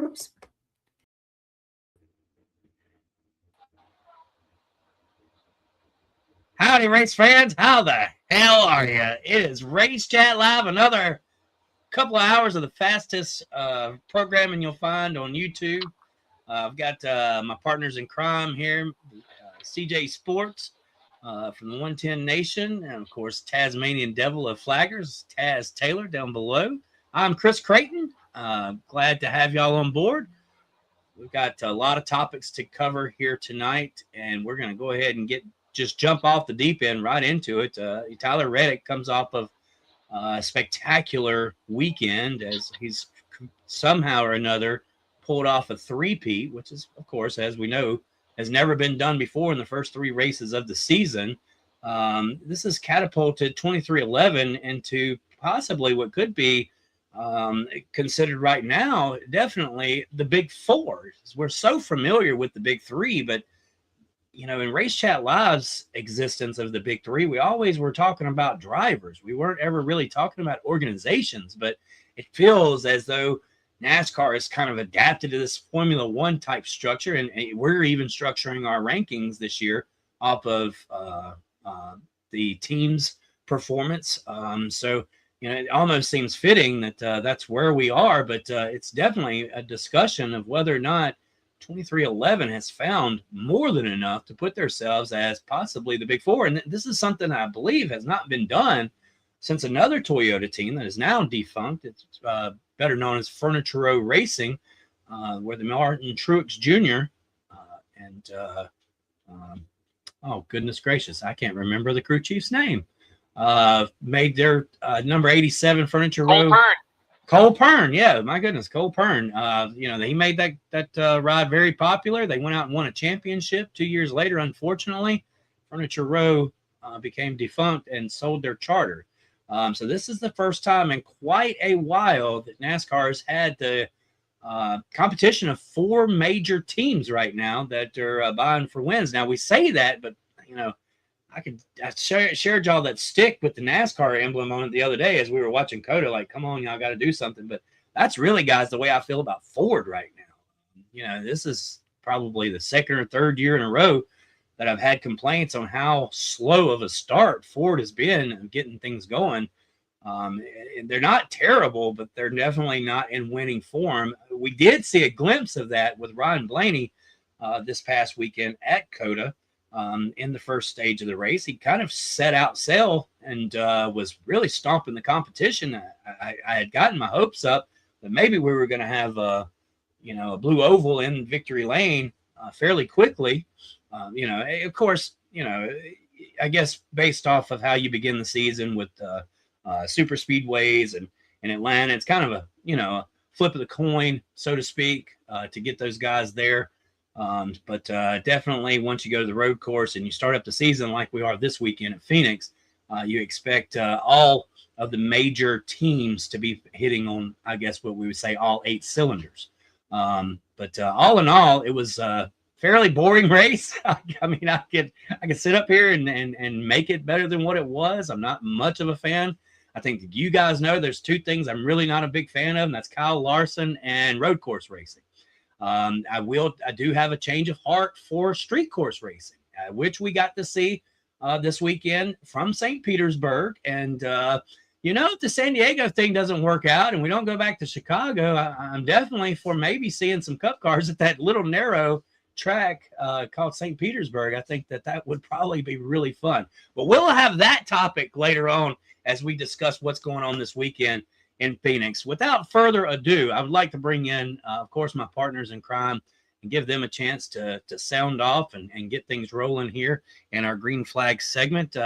Oops. Howdy, race fans. How the hell are you? It is Race Chat Live, another couple of hours of the fastest programming you'll find on YouTube. I've got my partners in crime here, CJ Sports from the 110 Nation, and of course, Tasmanian Devil of Flaggers, Taz Taylor down below. I'm Chris Creighton. Glad to have y'all on board. We've got a lot of topics to cover here tonight, and we're going to go ahead and just jump off the deep end right into it. Tyler Reddick comes off of a spectacular weekend as he's somehow or another pulled off a three-peat, which is, of course, as we know, has never been done before in the first three races of the season. This has catapulted 23XI into possibly what could be considered right now definitely the big four. We're so familiar with the big three, but you know, in Race Chat Live's existence of the big three, we always were talking about drivers. We weren't ever really talking about organizations, but it feels as though NASCAR has kind of adapted to this Formula One type structure, and we're even structuring our rankings this year off of the team's performance. So, you know, it almost seems fitting that that's where we are, but it's definitely a discussion of whether or not 23XI has found more than enough to put themselves as possibly the big four. And this is something I believe has not been done since another Toyota team that is now defunct. It's better known as Furniture Row Racing, where the Martin Truex Jr. Oh, goodness gracious, I can't remember the crew chief's name. Made their number 87 Furniture Row. Cole Pern, yeah, my goodness, Cole Pern. You know, he made that ride very popular. They went out and won a championship 2 years later. Unfortunately, Furniture Row became defunct and sold their charter. So this is the first time in quite a while that NASCAR has had the competition of four major teams right now that are vying for wins. Now, we say that, but, you know, I shared y'all that stick with the NASCAR emblem on it the other day as we were watching COTA, like, come on, y'all got to do something. But that's really, guys, the way I feel about Ford right now. You know, this is probably the second or third year in a row that I've had complaints on how slow of a start Ford has been getting things going. They're not terrible, but they're definitely not in winning form. We did see a glimpse of that with Ryan Blaney this past weekend at COTA. In the first stage of the race, he kind of set out sail and was really stomping the competition. I had gotten my hopes up that maybe we were going to have a blue oval in victory lane fairly quickly. You know, of course, you know, I guess based off of how you begin the season with super speedways and Atlanta, it's kind of a flip of the coin, so to speak, to get those guys there. But definitely once you go to the road course and you start up the season like we are this weekend at Phoenix, you expect all of the major teams to be hitting on, I guess, what we would say all 8 cylinders. But all in all, it was a fairly boring race. I mean, I could sit up here and make it better than what it was. I'm not much of a fan. I think that you guys know there's two things I'm really not a big fan of, and that's Kyle Larson and road course racing. I do have a change of heart for street course racing, which we got to see this weekend from St. Petersburg. And, you know, if the San Diego thing doesn't work out and we don't go back to Chicago, I'm definitely for maybe seeing some cup cars at that little narrow track called St. Petersburg. I think that would probably be really fun. But we'll have that topic later on as we discuss what's going on this weekend in Phoenix. Without further ado, I would like to bring in, of course, my partners in crime and give them a chance to sound off and get things rolling here in our green flag segment.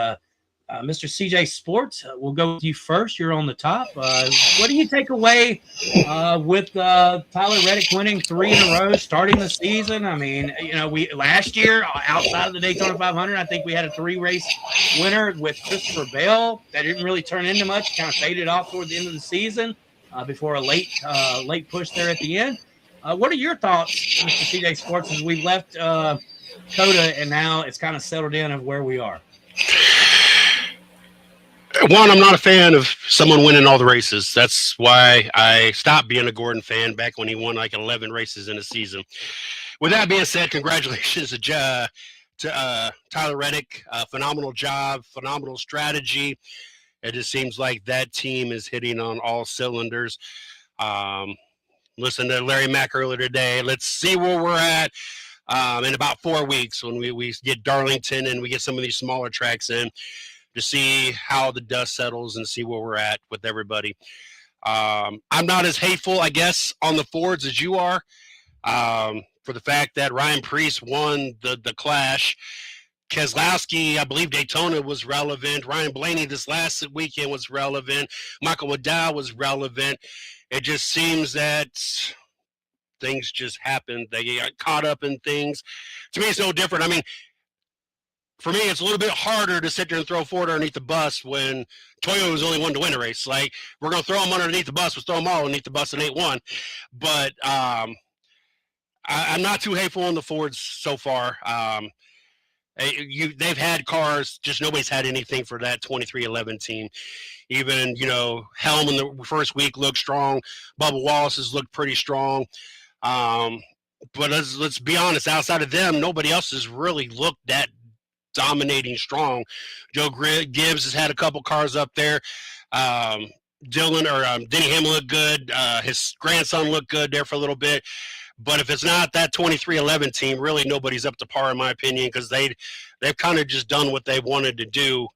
Mr. CJ Sports, we'll go with you first. You're on the top. What do you take away with Tyler Reddick winning 3 in a row, starting the season? I mean, you know, we last year outside of the Daytona 500, I think we had a 3-race winner with Christopher Bell that didn't really turn into much, kind of faded off toward the end of the season before a late push there at the end. What are your thoughts, Mr. CJ Sports, as we've left COTA and now it's kind of settled in of where we are? One, I'm not a fan of someone winning all the races. That's why I stopped being a Gordon fan back when he won like 11 races in a season. With that being said, congratulations to Tyler Reddick. Phenomenal job, phenomenal strategy. It just seems like that team is hitting on all cylinders. Listen to Larry Mack earlier today. Let's see where we're at in about 4 weeks when we get Darlington and we get some of these smaller tracks in to see how the dust settles and see where we're at with everybody. I'm not as hateful, I guess, on the Fords as you are for the fact that Ryan Preece won the Clash. Keselowski, I believe Daytona was relevant. Ryan Blaney this last weekend was relevant. Michael Waddell was relevant. It just seems that things just happen. They get caught up in things. To me, it's no different. I mean, for me, it's a little bit harder to sit there and throw Ford underneath the bus when Toyota was the only one to win a race. Like, we're going to throw them underneath the bus. We'll throw them all underneath the bus and 8-1. But I'm not too hateful on the Fords so far. They've had cars, just nobody's had anything for that 2311 team. Even, Helm in the first week looked strong. Bubba Wallace has looked pretty strong. But let's be honest, outside of them, nobody else has really looked that dominating strong. Joe Gibbs has had a couple cars up there. Denny Hamlin looked good. His grandson looked good there for a little bit. But if it's not that 2311 team, really nobody's up to par in my opinion, because they've kind of just done what they wanted to do,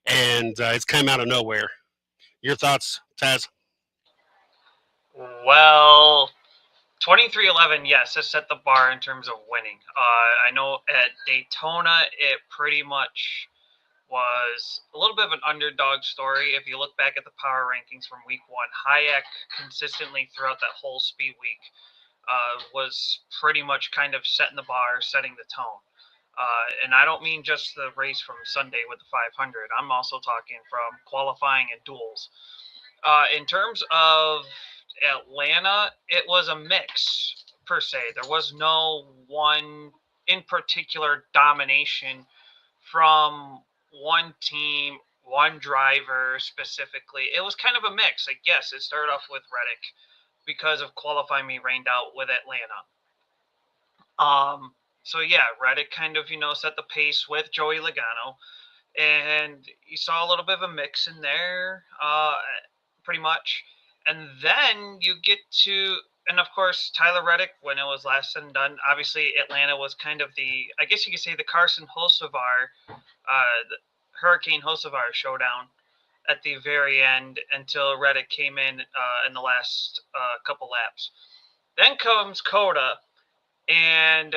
and it's come out of nowhere. Your thoughts, Taz? Well, 2311, yes, has set the bar in terms of winning. I know at Daytona, it pretty much was a little bit of an underdog story. If you look back at the power rankings from week one, Hayek consistently throughout that whole speed week was pretty much kind of setting the bar, setting the tone. And I don't mean just the race from Sunday with the 500. I'm also talking from qualifying and duels. In terms of Atlanta, it was a mix per se. There was no one in particular domination from one team, one driver specifically. It was kind of a mix. Like, yes, it started off with Reddick because of qualifying me rained out with Atlanta. So yeah, Reddick kind of, set the pace with Joey Logano, and you saw a little bit of a mix in there, pretty much. And then you get to, and of course, Tyler Reddick, when it was last said and done, obviously Atlanta was kind of I guess you could say the Carson Hocevar, the Hurricane Hocevar showdown at the very end until Reddick came in the last couple laps. Then comes Coda, and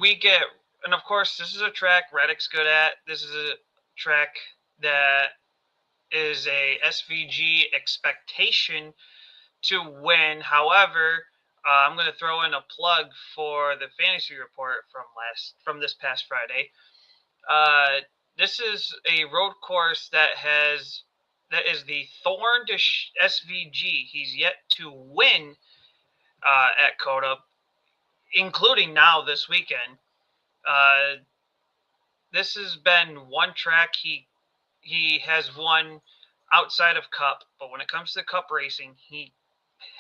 we get, and of course, this is a track Reddick's good at. This is a track that is a SVG expectation to win. However, I'm going to throw in a plug for the fantasy report from this past Friday. This is a road course that is the thorn to SVG. He's yet to win at Coda, including now this weekend. This has been one track he has won outside of Cup, but when it comes to Cup racing, he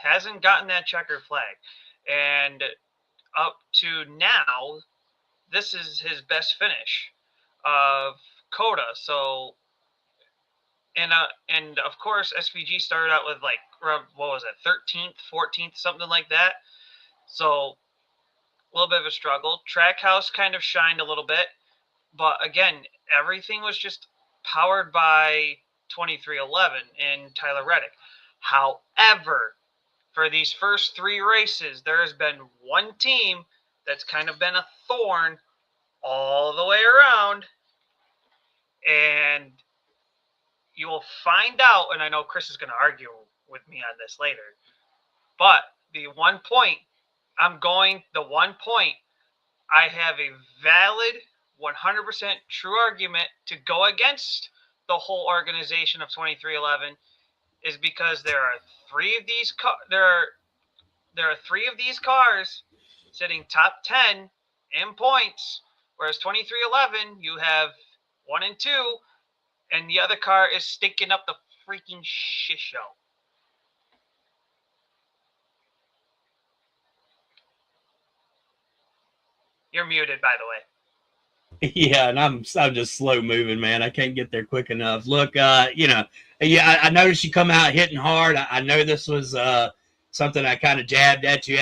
hasn't gotten that checker flag. And up to now, this is his best finish of Coda. So, and of course, SVG started out with like, what was it, 13th, 14th, something like that. So, a little bit of a struggle. Trackhouse kind of shined a little bit, but again, everything was just powered by 2311 and Tyler Reddick. However, for these first three races, there has been one team that's kind of been a thorn all the way around, and you will find out, and I know Chris is going to argue with me on this later, but the one point I have a valid 100% true argument to go against the whole organization of 2311 is because there are three of these cars sitting top 10 in points, whereas 2311 you have 1 and 2, and the other car is stinking up the freaking shit show. You're muted, by the way. Yeah, and I'm just slow moving, man. I can't get there quick enough. Look, I noticed you come out hitting hard. I know this was something I kind of jabbed at you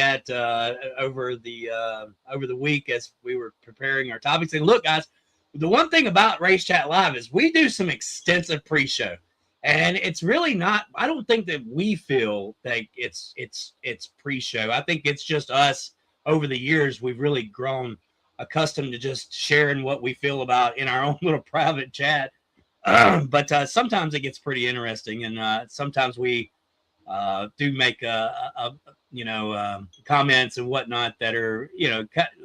over the week as we were preparing our topics. And look, guys, the one thing about Race Chat Live is we do some extensive pre-show, and it's really not. I don't think that we feel that it's pre-show. I think it's just us. Over the years, we've really grown accustomed to just sharing what we feel about in our own little private chat. But sometimes it gets pretty interesting, and sometimes we do make comments and whatnot that are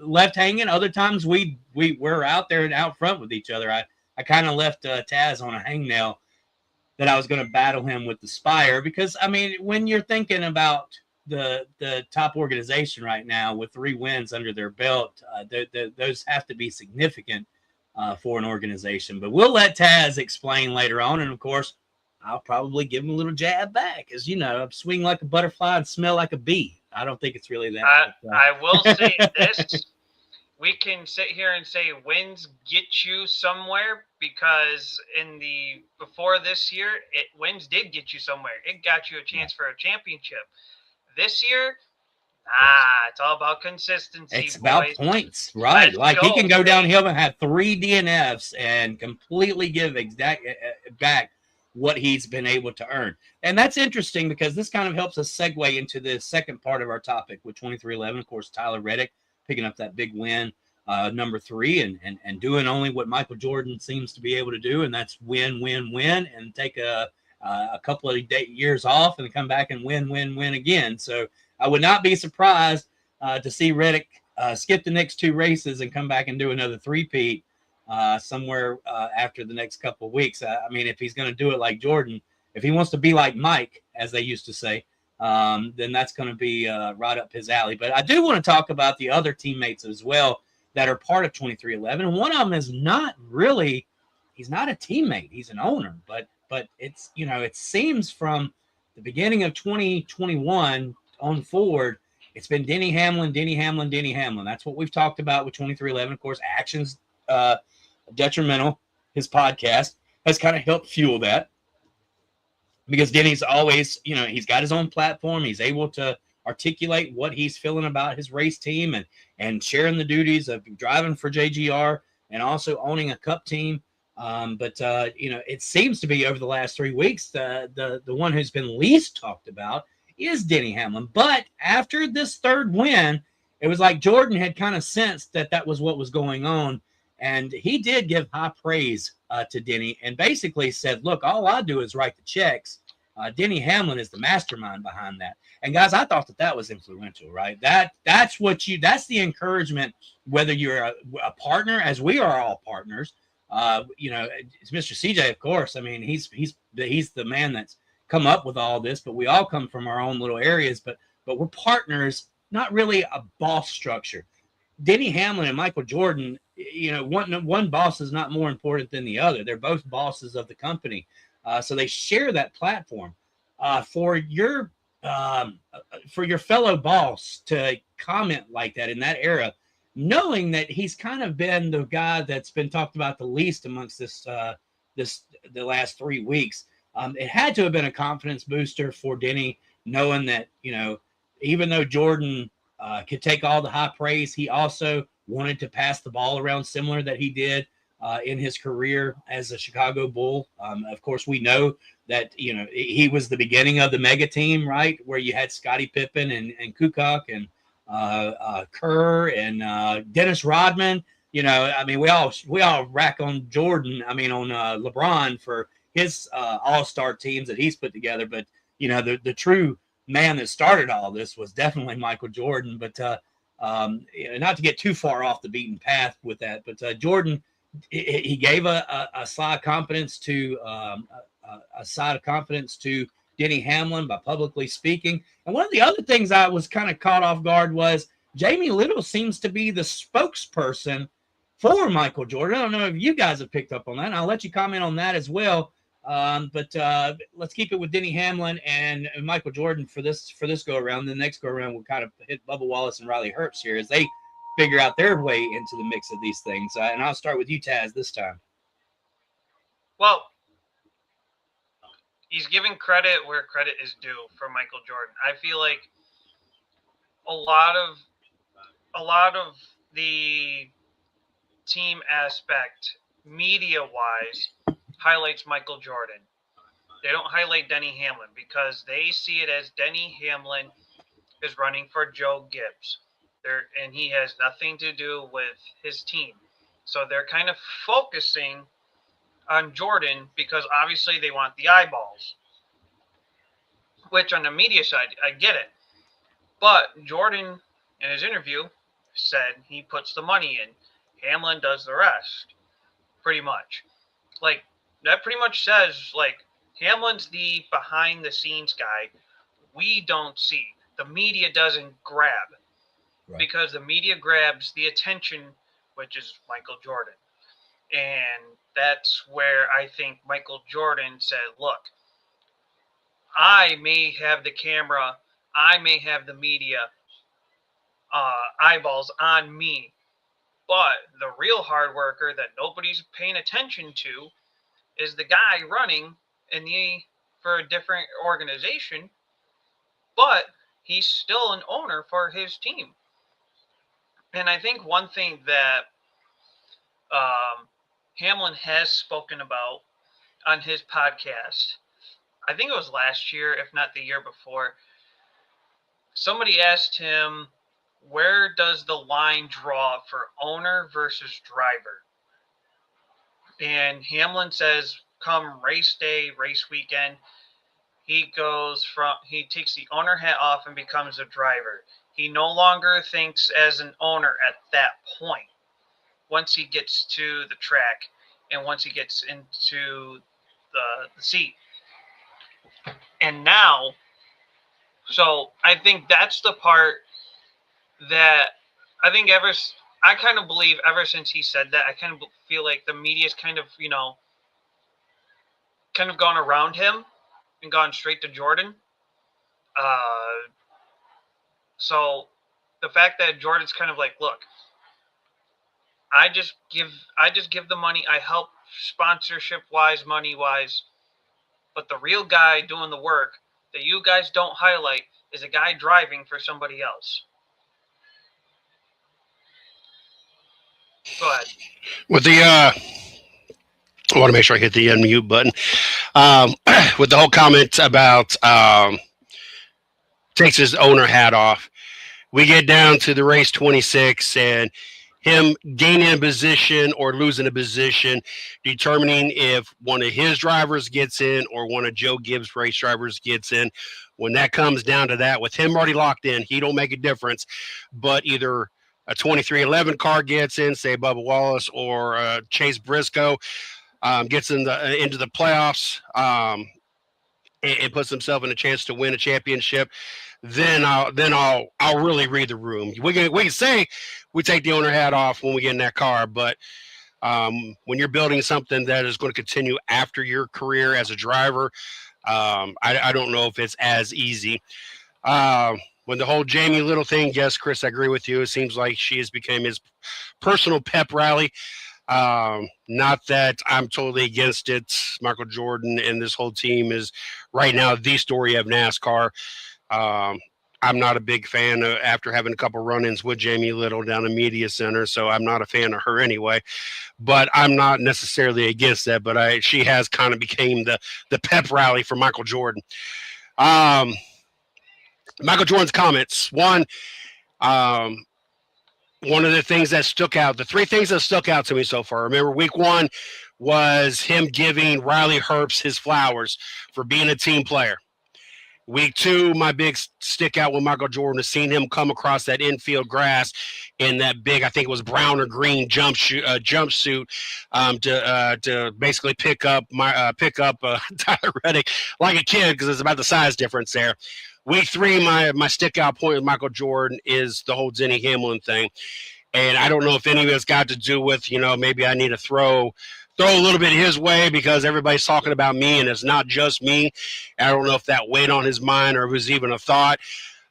left hanging. Other times we're out there and out front with each other. I kind of left Taz on a hangnail that I was going to battle him with the Spire, because I mean, when you're thinking about the top organization right now with 3 wins under their belt, those have to be significant for an organization. But we'll let Taz explain later on, and of course I'll probably give him a little jab back, as swing like a butterfly and smell like a bee. I don't think it's really that. I will say this: we can sit here and say wins get you somewhere, because before this year, wins did get you somewhere. It got you a chance for a championship. This year, it's all about consistency. It's boys. About points, right? Let's he can go downhill and have 3 DNFs and completely give back what he's been able to earn. And that's interesting, because this kind of helps us segue into the second part of our topic with 23XI. Of course, Tyler Reddick picking up that big win, number 3, and doing only what Michael Jordan seems to be able to do, and that's win, and take a couple of years off and come back and win again. So I would not be surprised to see Reddick skip the next 2 races and come back and do another 3-peat somewhere after the next couple of weeks. I mean, if he's going to do it like Jordan, if he wants to be like Mike, as they used to say, then that's going to be right up his alley. But I do want to talk about the other teammates as well that are part of 23XI. One of them is he's not a teammate. He's an owner, but it's, it seems from the beginning of 2021 on forward, it's been Denny Hamlin. That's what we've talked about with 23XI. Of course, Actions Detrimental, his podcast, has kind of helped fuel that, because Denny's always, he's got his own platform. He's able to articulate what he's feeling about his race team and sharing the duties of driving for JGR and also owning a cup team. But it seems to be over the last 3 weeks, the one who's been least talked about is Denny Hamlin. But after this 3rd win, it was like Jordan had kind of sensed that was what was going on. And he did give high praise to Denny and basically said, look, all I do is write the checks. Denny Hamlin is the mastermind behind that. And guys, I thought that was influential, right? That's the encouragement, whether you're a partner, as we are all partners. It's Mr. CJ, of course. I mean, he's the man that's come up with all this, but we all come from our own little areas, but we're partners, not really a boss structure. Denny Hamlin and Michael Jordan, one boss is not more important than the other. They're both bosses of the company. So they share that platform. For your fellow boss to comment like that in that era, knowing that he's kind of been the guy that's been talked about the least amongst the last 3 weeks, it had to have been a confidence booster for Denny, knowing that, even though Jordan could take all the high praise, he also wanted to pass the ball around, similar that he did in his career as a Chicago Bull. Of course, we know that, he was the beginning of the mega team, right? Where you had Scottie Pippen and Kukoc and Kerr and Dennis Rodman. We all rack on Jordan. On LeBron for his all-star teams that he's put together. But the true man that started all this was definitely Michael Jordan. But not to get too far off the beaten path with that, but Jordan, he gave a side of confidence to Denny Hamlin by publicly speaking. And one of the other things I was kind of caught off guard was Jamie Little seems to be the spokesperson for Michael Jordan. I don't know if you guys have picked up on that. I'll let you comment on that as well. But let's keep it with Denny Hamlin and Michael Jordan for this go around. The next go around, we'll kind of hit Bubba Wallace and Riley Herbst here as they figure out their way into the mix of these things. And I'll start with you, Taz, this time. Well, he's giving credit where credit is due for Michael Jordan. I feel like a lot of the team aspect, media-wise, highlights Michael Jordan. They don't highlight Denny Hamlin because they see it as Denny Hamlin is running for Joe Gibbs. And he has nothing to do with his team. So they're kind of focusing on Jordan because obviously they want the eyeballs. Which on the media side, I get it. But Jordan, in his interview, said he puts the money in. Hamlin does the rest. Pretty much. Like, that pretty much says, like, Hamlin's the behind-the-scenes guy we don't see. The media doesn't grab. Right. Because the media grabs the attention, which is Michael Jordan. And that's where I think Michael Jordan said, look, I may have the camera, I may have the media eyeballs on me, but the real hard worker that nobody's paying attention to is the guy running for a different organization, but he's still an owner for his team. And I think one thing that Hamlin has spoken about on his podcast, I think it was last year, if not the year before, somebody asked him, where does the line draw for owner versus driver? And Hamlin says, come race day, race weekend, he takes the owner hat off and becomes a driver. He no longer thinks as an owner at that point. Once he gets to the track and once he gets into the seat. And now, so I think that's the part that I think I kind of believe ever since he said that, I kind of feel like the media's kind of, kind of gone around him and gone straight to Jordan. So the fact that Jordan's kind of like, look, I just give the money. I help sponsorship wise, money wise, but the real guy doing the work that you guys don't highlight is a guy driving for somebody else. Go ahead. With the I want to make sure I hit the unmute button. With the whole comment about takes his owner hat off, we get down to the race 26 and him gaining a position or losing a position, determining if one of his drivers gets in or one of Joe Gibbs' race drivers gets in. When that comes down to that, with him already locked in, he don't make a difference. But either a 2311 car gets in, say Bubba Wallace, or Chase Briscoe gets into the playoffs and puts himself in a chance to win a championship, then I'll really read the room. We can say we take the owner hat off when we get in that car, but when you're building something that is going to continue after your career as a driver, I don't know if it's as easy. When the whole Jamie Little thing, yes, Chris, I agree with you. It seems like she has become his personal pep rally. Not that I'm totally against it. Michael Jordan and this whole team is right now the story of NASCAR. I'm not a big fan after having a couple run-ins with Jamie Little down the media center, so I'm not a fan of her anyway. But I'm not necessarily against that. But she has kind of became the pep rally for Michael Jordan. Michael Jordan's comments. One of the things that stuck out, the three things that stuck out to me so far. Remember, week one was him giving Riley Herbst his flowers for being a team player. Week two, my big stick out with Michael Jordan is seeing him come across that infield grass in that big, I think it was brown or green jumpsuit to basically pick up Tyler Reddick like a kid, because it's about the size difference there. Week three, my stick out point with Michael Jordan is the whole Denny Hamlin thing. And I don't know if any of it's got to do with, maybe I need to throw a little bit his way because everybody's talking about me and it's not just me. I don't know if that weighed on his mind or if it was even a thought.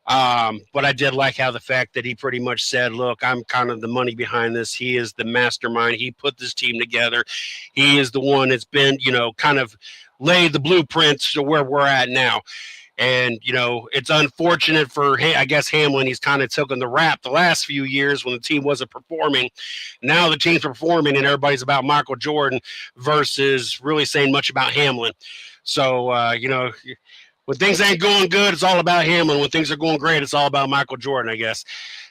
But I did like how the fact that he pretty much said, look, I'm kind of the money behind this. He is the mastermind. He put this team together. He is the one that's been, kind of laid the blueprints to where we're at now. And, it's unfortunate for, I guess, Hamlin. He's kind of taken the rap the last few years when the team wasn't performing. Now the team's performing and everybody's about Michael Jordan versus really saying much about Hamlin. So, when things ain't going good, it's all about Hamlin. When things are going great, it's all about Michael Jordan, I guess.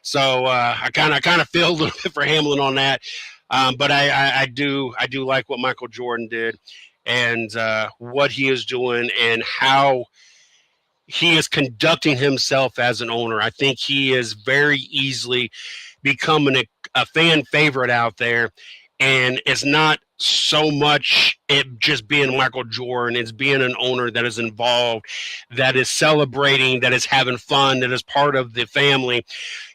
So I kind of feel a little bit for Hamlin on that. But I do like what Michael Jordan did and what he is doing and how he is conducting himself as an owner. I think he is very easily becoming a fan favorite out there. And it's not so much it just being Michael Jordan. It's being an owner that is involved, that is celebrating, that is having fun, that is part of the family.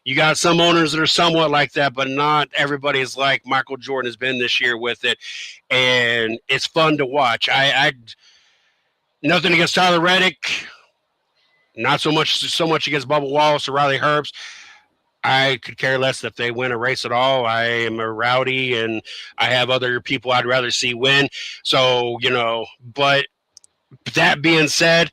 You got some owners that are somewhat like that, but not everybody is like Michael Jordan has been this year with it. And it's fun to watch. I nothing against Tyler Reddick. Not so much against Bubba Wallace or Riley Herbst. I could care less if they win a race at all. I am a rowdy, and I have other people I'd rather see win. So, but that being said,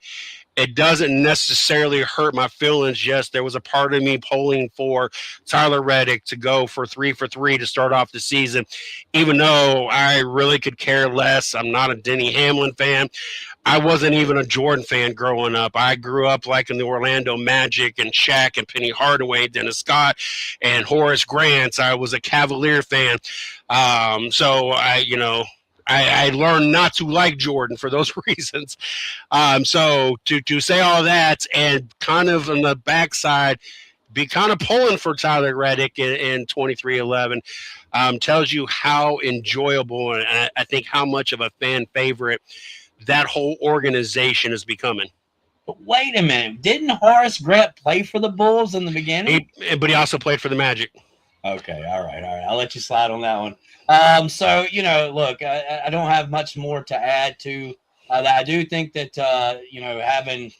it doesn't necessarily hurt my feelings. Yes, there was a part of me polling for Tyler Reddick to go for 3 for 3 to start off the season, even though I really could care less. I'm not a Denny Hamlin fan. I wasn't even a Jordan fan growing up. I grew up like in the Orlando Magic and Shaq and Penny Hardaway, Dennis Scott, and Horace Grant. I was a Cavalier fan. So I learned not to like Jordan for those reasons. So to say all that and kind of on the backside, be kind of pulling for Tyler Reddick in 2311 tells you how enjoyable and I think how much of a fan favorite that whole organization is becoming. But wait a minute. Didn't Horace Grant play for the Bulls in the beginning? But he also played for the Magic. Okay. All right. I'll let you slide on that one. So, look, I don't have much more to add to that. I do think that, having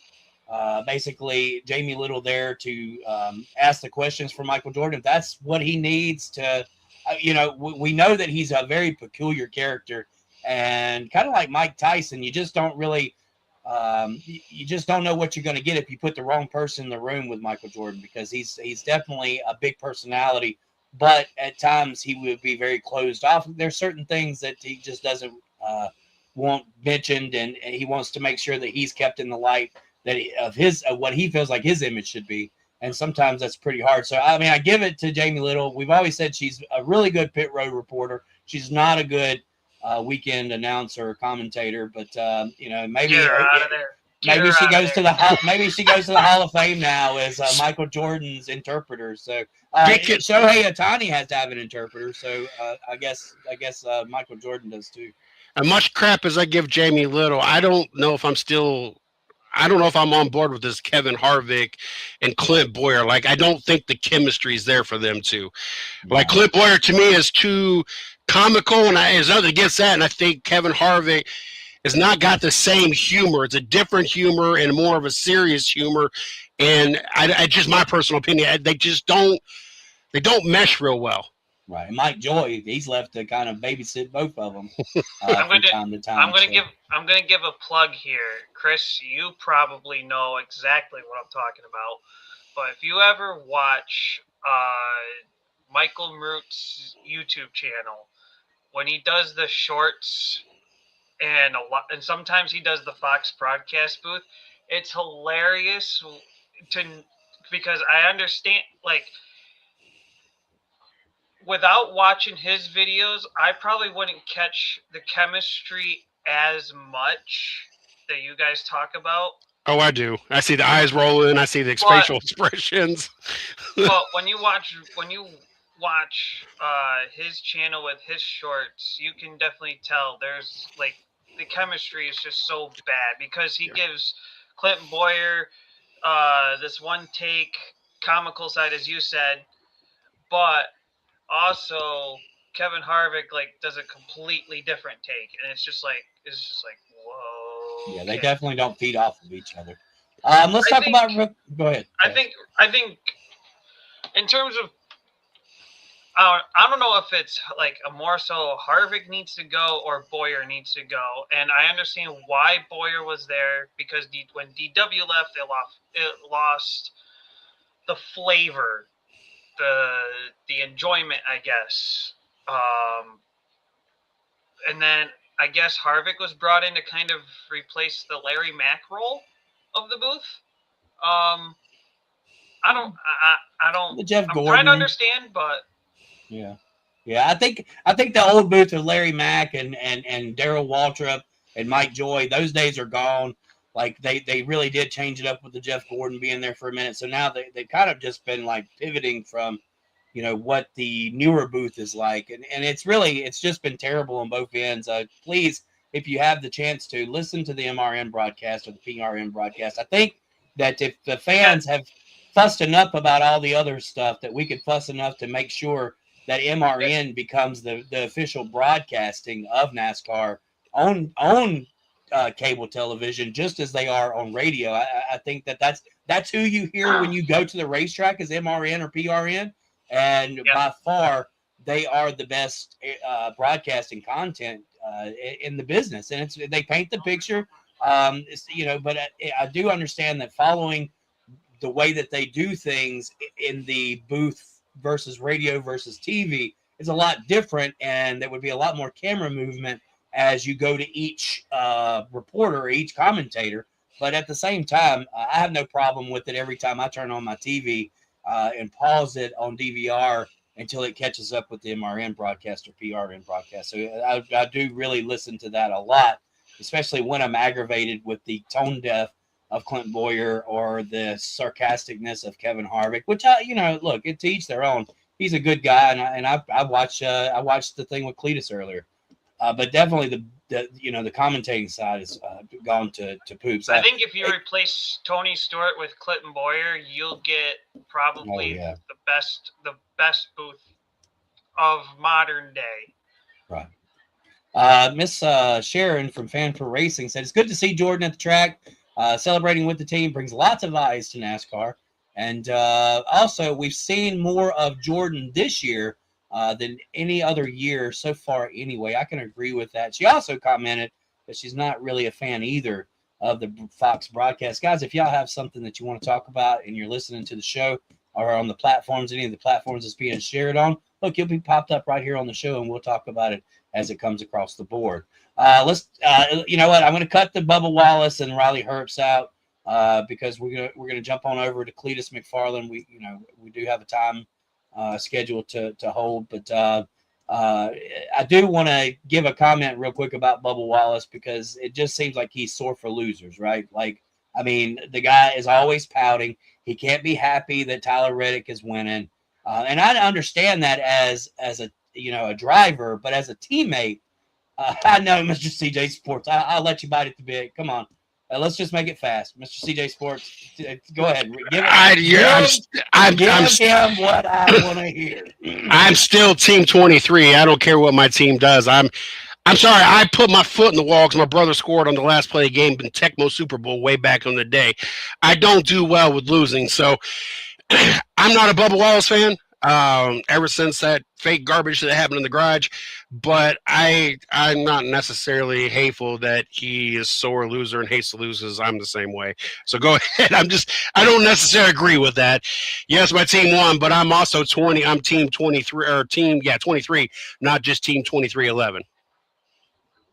basically Jamie Little there to ask the questions for Michael Jordan, if that's what he needs to, we know that he's a very peculiar character. And kind of like Mike Tyson, you just don't really, you just don't know what you're going to get if you put the wrong person in the room with Michael Jordan, because he's definitely a big personality, but at times he would be very closed off. There's certain things that he just doesn't want mentioned, and he wants to make sure that he's kept in the light that of what he feels like his image should be. And sometimes that's pretty hard. So, I mean, I give it to Jamie Little. We've always said she's a really good pit road reporter. She's not a good weekend announcer or commentator, but maybe she goes to the Hall of Fame now as Michael Jordan's interpreter. So Shohei Ohtani has to have an interpreter. So I guess Michael Jordan does too. As much crap as I give Jamie Little, I don't know if I'm on board with this Kevin Harvick and Clint Boyer. Like, I don't think the chemistry is there for them two. Like, Clint Boyer to me is too comical, and there's nothing against that. And I think Kevin Harvick has not got the same humor. It's a different humor and more of a serious humor. And I just my personal opinion, they don't mesh real well. Right. And Mike Joy, he's left to kind of babysit both of them from time to time. I'm going to give a plug here. Chris, you probably know exactly what I'm talking about. But if you ever watch Michael Root's YouTube channel, when he does the shorts and sometimes he does the Fox broadcast booth, it's hilarious because I understand, like, without watching his videos, I probably wouldn't catch the chemistry as much that you guys talk about. Oh, I do. I see the eyes rolling. I see the facial expressions. But when you watch his channel with his shorts, you can definitely tell there's, like, the chemistry is just so bad because he gives Clinton Boyer this one take comical side, as you said, but also Kevin Harvick does a completely different take, and it's just like whoa. Yeah, they definitely don't feed off of each other. Let's talk about. Go ahead. I think in terms of I don't know if it's like a more so Harvick needs to go or Boyer needs to go, and I understand why Boyer was there because when DW left, it lost the flavor, the enjoyment, I guess. And then I guess Harvick was brought in to kind of replace the Larry Mack role of the booth. I don't. The Jeff I'm Gordon. trying to understand, but yeah. I think the old booth of Larry Mack and Darrell Waltrip and Mike Joy, those days are gone. Like they really did change it up with the Jeff Gordon being there for a minute. So now they've kind of just been like pivoting from, what the newer booth is like. And it's just been terrible on both ends. Please, if you have the chance to listen to the MRN broadcast or the PRN broadcast, I think that if the fans have fussed enough about all the other stuff, that we could fuss enough to make sure that MRN becomes the official broadcasting of NASCAR on cable television, just as they are on radio. I think that's who you hear when you go to the racetrack is MRN or PRN, and by far they are the best broadcasting content in the business, and they paint the picture. But I do understand that following the way that they do things in the booth versus radio versus TV is a lot different, and there would be a lot more camera movement as you go to each reporter or each commentator. But at the same time, I have no problem with it every time I turn on my TV and pause it on DVR until it catches up with the MRN broadcast or PRN broadcast. So I do really listen to that a lot, especially when I'm aggravated with the tone deaf of Clint Boyer or the sarcasticness of Kevin Harvick, which look, it's to each their own. He's a good guy, and I watched the thing with Cleetus earlier, but definitely the commentating side has gone to poops. I think if you replace Tony Stewart with Clinton Boyer, you'll get probably the best booth of modern day. Right. Miss Sharon from Fan for Racing said it's good to see Jordan at the track. Celebrating with the team brings lots of eyes to NASCAR. And also, we've seen more of Jordan this year than any other year so far anyway. I can agree with that. She also commented that she's not really a fan either of the Fox broadcast. Guys, if y'all have something that you want to talk about and you're listening to the show or on the platforms, any of the platforms it's being shared on, look, you'll be popped up right here on the show, and we'll talk about it as it comes across the board. You know what? I'm going to cut the Bubba Wallace and Riley Herbst out because we're gonna jump on over to Cleetus McFarland. We do have a time schedule to hold, but I do want to give a comment real quick about Bubba Wallace because it just seems like he's sore for losers, right? Like, I mean, the guy is always pouting. He can't be happy that Tyler Reddick is winning, and I understand that as a driver, but as a teammate. I know, Mr. CJ Sports. I'll let you bite at the bit. Come on. Let's just make it fast. Mr. CJ Sports, go ahead. Give him what I want to hear. I'm still Team 23. I don't care what my team does. I'm sorry. I put my foot in the wall because my brother scored on the last play game in Tecmo Super Bowl way back in the day. I don't do well with losing. So I'm not a Bubba Wallace fan. Ever since that fake garbage that happened in the garage, but I'm not necessarily hateful that he is sore loser and hates to lose because I'm the same way. So go ahead. I don't necessarily agree with that. Yes, my team won, but I'm also 20. I'm team 23 or team 23, not just team 2311.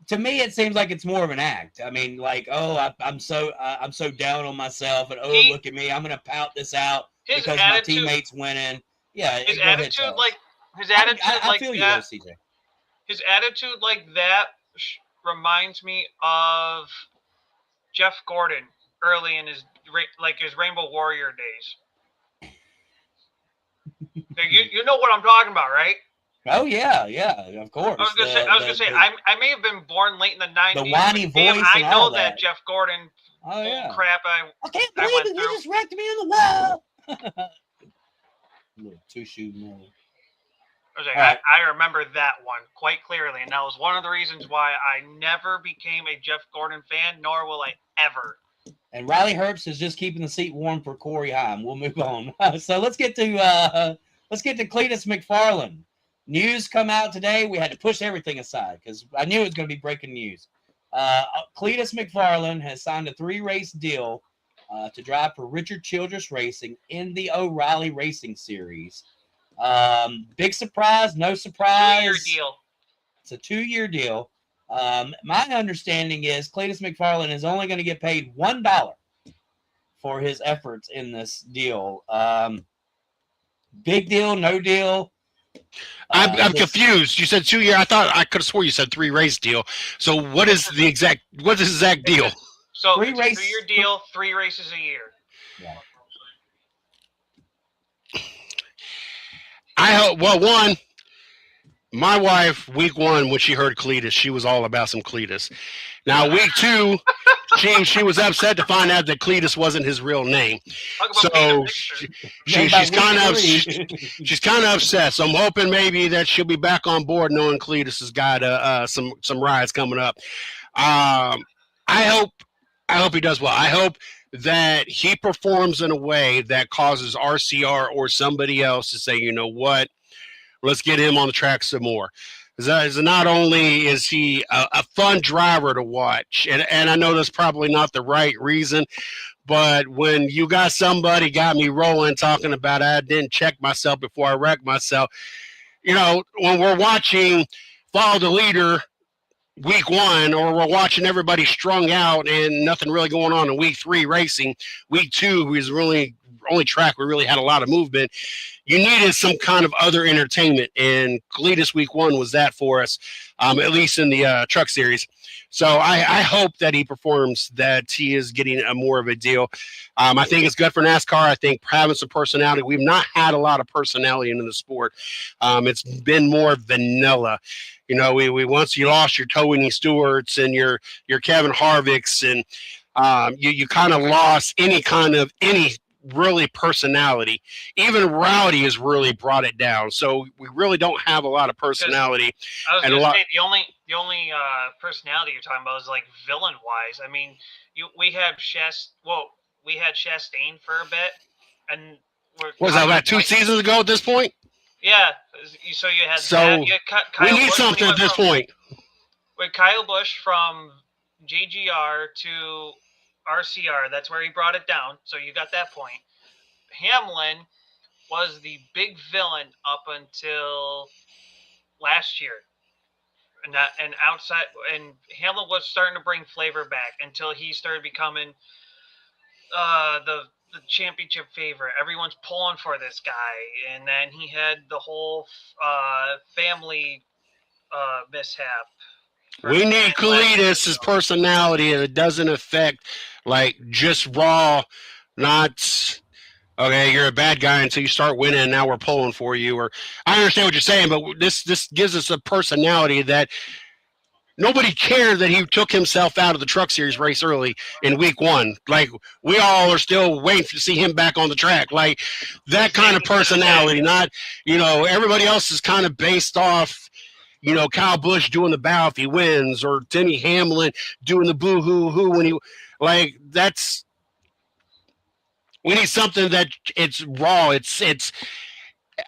To me, it seems like it's more of an act. I mean, like, I'm so down on myself, and look at me, I'm gonna pout this out because my teammate's winning. Yeah, his attitude, I feel that. You, CJ. His attitude like that reminds me of Jeff Gordon early in his Rainbow Warrior days. you know what I'm talking about, right? Oh yeah, of course. I was gonna say, I may have been born late in the 90s. The whiny voice. I know that Jeff Gordon. Oh yeah. Crap! I can't believe it. You just wrecked me in the wall. Little two-shoe man. I remember that one quite clearly, and that was one of the reasons why I never became a Jeff Gordon fan, nor will I ever. And Riley Herbst is just keeping the seat warm for Corey Haim. We'll move on. So let's get to Cleetus McFarland. News come out today. We had to push everything aside because I knew it was going to be breaking news. Cleetus McFarland has signed a 3-race deal to drive for Richard Childress Racing in the O'Reilly Racing Series. Big surprise, no surprise. 2-year deal. It's a 2-year deal. My understanding is Cleetus McFarland is only going to get paid $1 for his efforts in this deal. Big deal, no deal. I'm confused. You said 2 year. I thought I could have swore you said 3-race deal. So what is the exact deal? So it's a 2-year deal, 3 races a year. Yeah. I hope. Well, one, my wife, week 1, when she heard Cleetus, she was all about some Cleetus. Now, week 2, she was upset to find out that Cleetus wasn't his real name. So she's kind of upset. So I'm hoping maybe that she'll be back on board, knowing Cleetus has got some rides coming up. I hope he does well. I hope that he performs in a way that causes RCR or somebody else to say, you know what, let's get him on the track some more. Because not only is he a fun driver to watch, and I know that's probably not the right reason, but when you got somebody got me rolling talking about I didn't check myself before I wrecked myself, you know, when we're watching Follow the Leader week 1, or we're watching everybody strung out and nothing really going on in week 3 racing, week 2 is really only track we really had a lot of movement. You needed some kind of other entertainment, and Cleetus week 1 was that for us, at least in the truck series. So I hope that he performs, that he is getting a more of a deal. I think it's good for NASCAR. I think having some personality. We've not had a lot of personality in the sport. It's been more vanilla. You know, we once you lost your Tony Stewarts and your Kevin Harvicks, and you kind of lost any really personality. Even Rowdy has really brought it down. So we really don't have a lot of personality. I was going to say the only personality you're talking about is like villain wise. I mean, we had Chastain for a bit, and was that about 2 seasons ago at this point? Yeah. So you had we need something at this point. With Kyle Busch from JGR to RCR, that's where he brought it down. So you got that point. Hamlin was the big villain up until last year, and Hamlin was starting to bring flavor back until he started becoming the championship favorite. Everyone's pulling for this guy, and then he had the whole family mishap. We need Cleetus' personality, and it doesn't affect like just raw, not okay, you're a bad guy until you start winning and now we're pulling for you. Or I understand what you're saying, but this gives us a personality that nobody cared that he took himself out of the truck series race early in week 1. Like, we all are still waiting to see him back on the track. Like, that kind of personality, not, you know, everybody else is kind of based off, you know, Kyle Busch doing the bow if he wins, or Denny Hamlin doing the boo-hoo-hoo when he, like, that's, we need something that it's raw.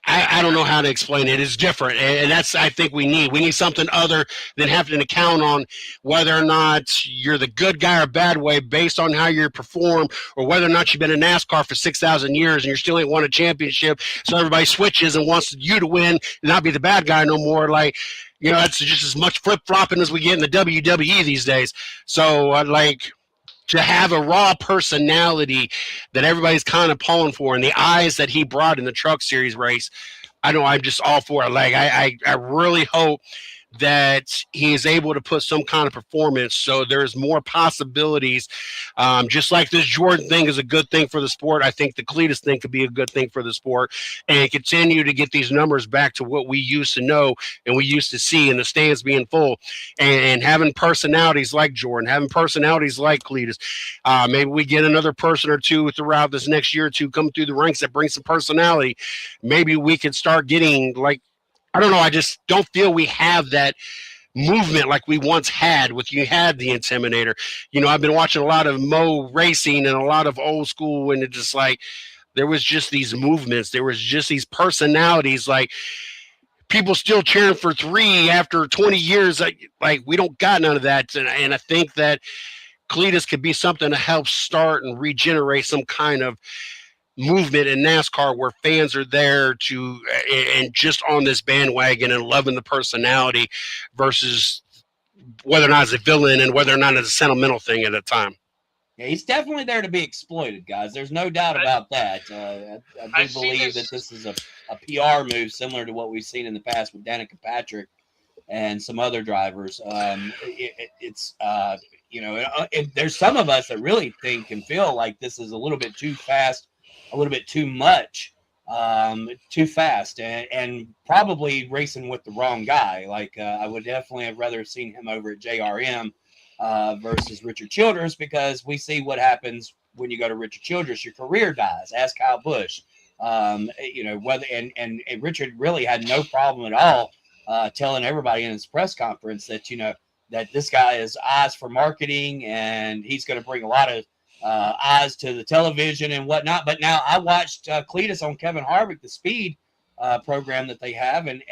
I don't know how to explain it. It's different, and that's, I think we need something other than having to count on whether or not you're the good guy or bad way based on how you perform, or whether or not you've been in NASCAR for 6,000 years and you still ain't won a championship, so everybody switches and wants you to win and not be the bad guy no more. Like, you know, it's just as much flip-flopping as we get in the WWE these days. So, like, to have a raw personality that everybody's kind of pulling for, and the eyes that he brought in the truck series race, I know I'm just all for it. Like, I really hope that he is able to put some kind of performance so there's more possibilities. Just like this Jordan thing is a good thing for the sport, I think the Cleetus thing could be a good thing for the sport, and continue to get these numbers back to what we used to know and we used to see, in the stands being full, and having personalities like Jordan, having personalities like Cleetus. Maybe we get another person or two throughout this next year or two come through the ranks that bring some personality. Maybe we could start getting, like, I don't know. I just don't feel we have that movement like we once had with you had the Intimidator. You know, I've been watching a lot of Mo racing and a lot of old school, and it's just like there was just these movements. There was just these personalities, like people still cheering for 3 after 20 years. Like we don't got none of that. And I think that Cleetus could be something to help start and regenerate some kind of movement in NASCAR where fans are there to and just on this bandwagon and loving the personality versus whether or not it's a villain and whether or not it's a sentimental thing at the time. Yeah, he's definitely there to be exploited, guys. There's no doubt about that. I do believe that this is a PR move similar to what we've seen in the past with Danica Patrick and some other drivers. There's some of us that really think and feel like this is a little bit too fast, a little bit too much, too fast, and probably racing with the wrong guy. Like I would definitely have rather seen him over at JRM versus Richard Childress, because we see what happens when you go to Richard Childress. Your career dies. Ask Kyle Busch. Whether and Richard really had no problem at all telling everybody in his press conference that that this guy is eyes for marketing and he's going to bring a lot of eyes to the television and whatnot. But now I watched Cleetus on Kevin Harvick, the speed program that they have, and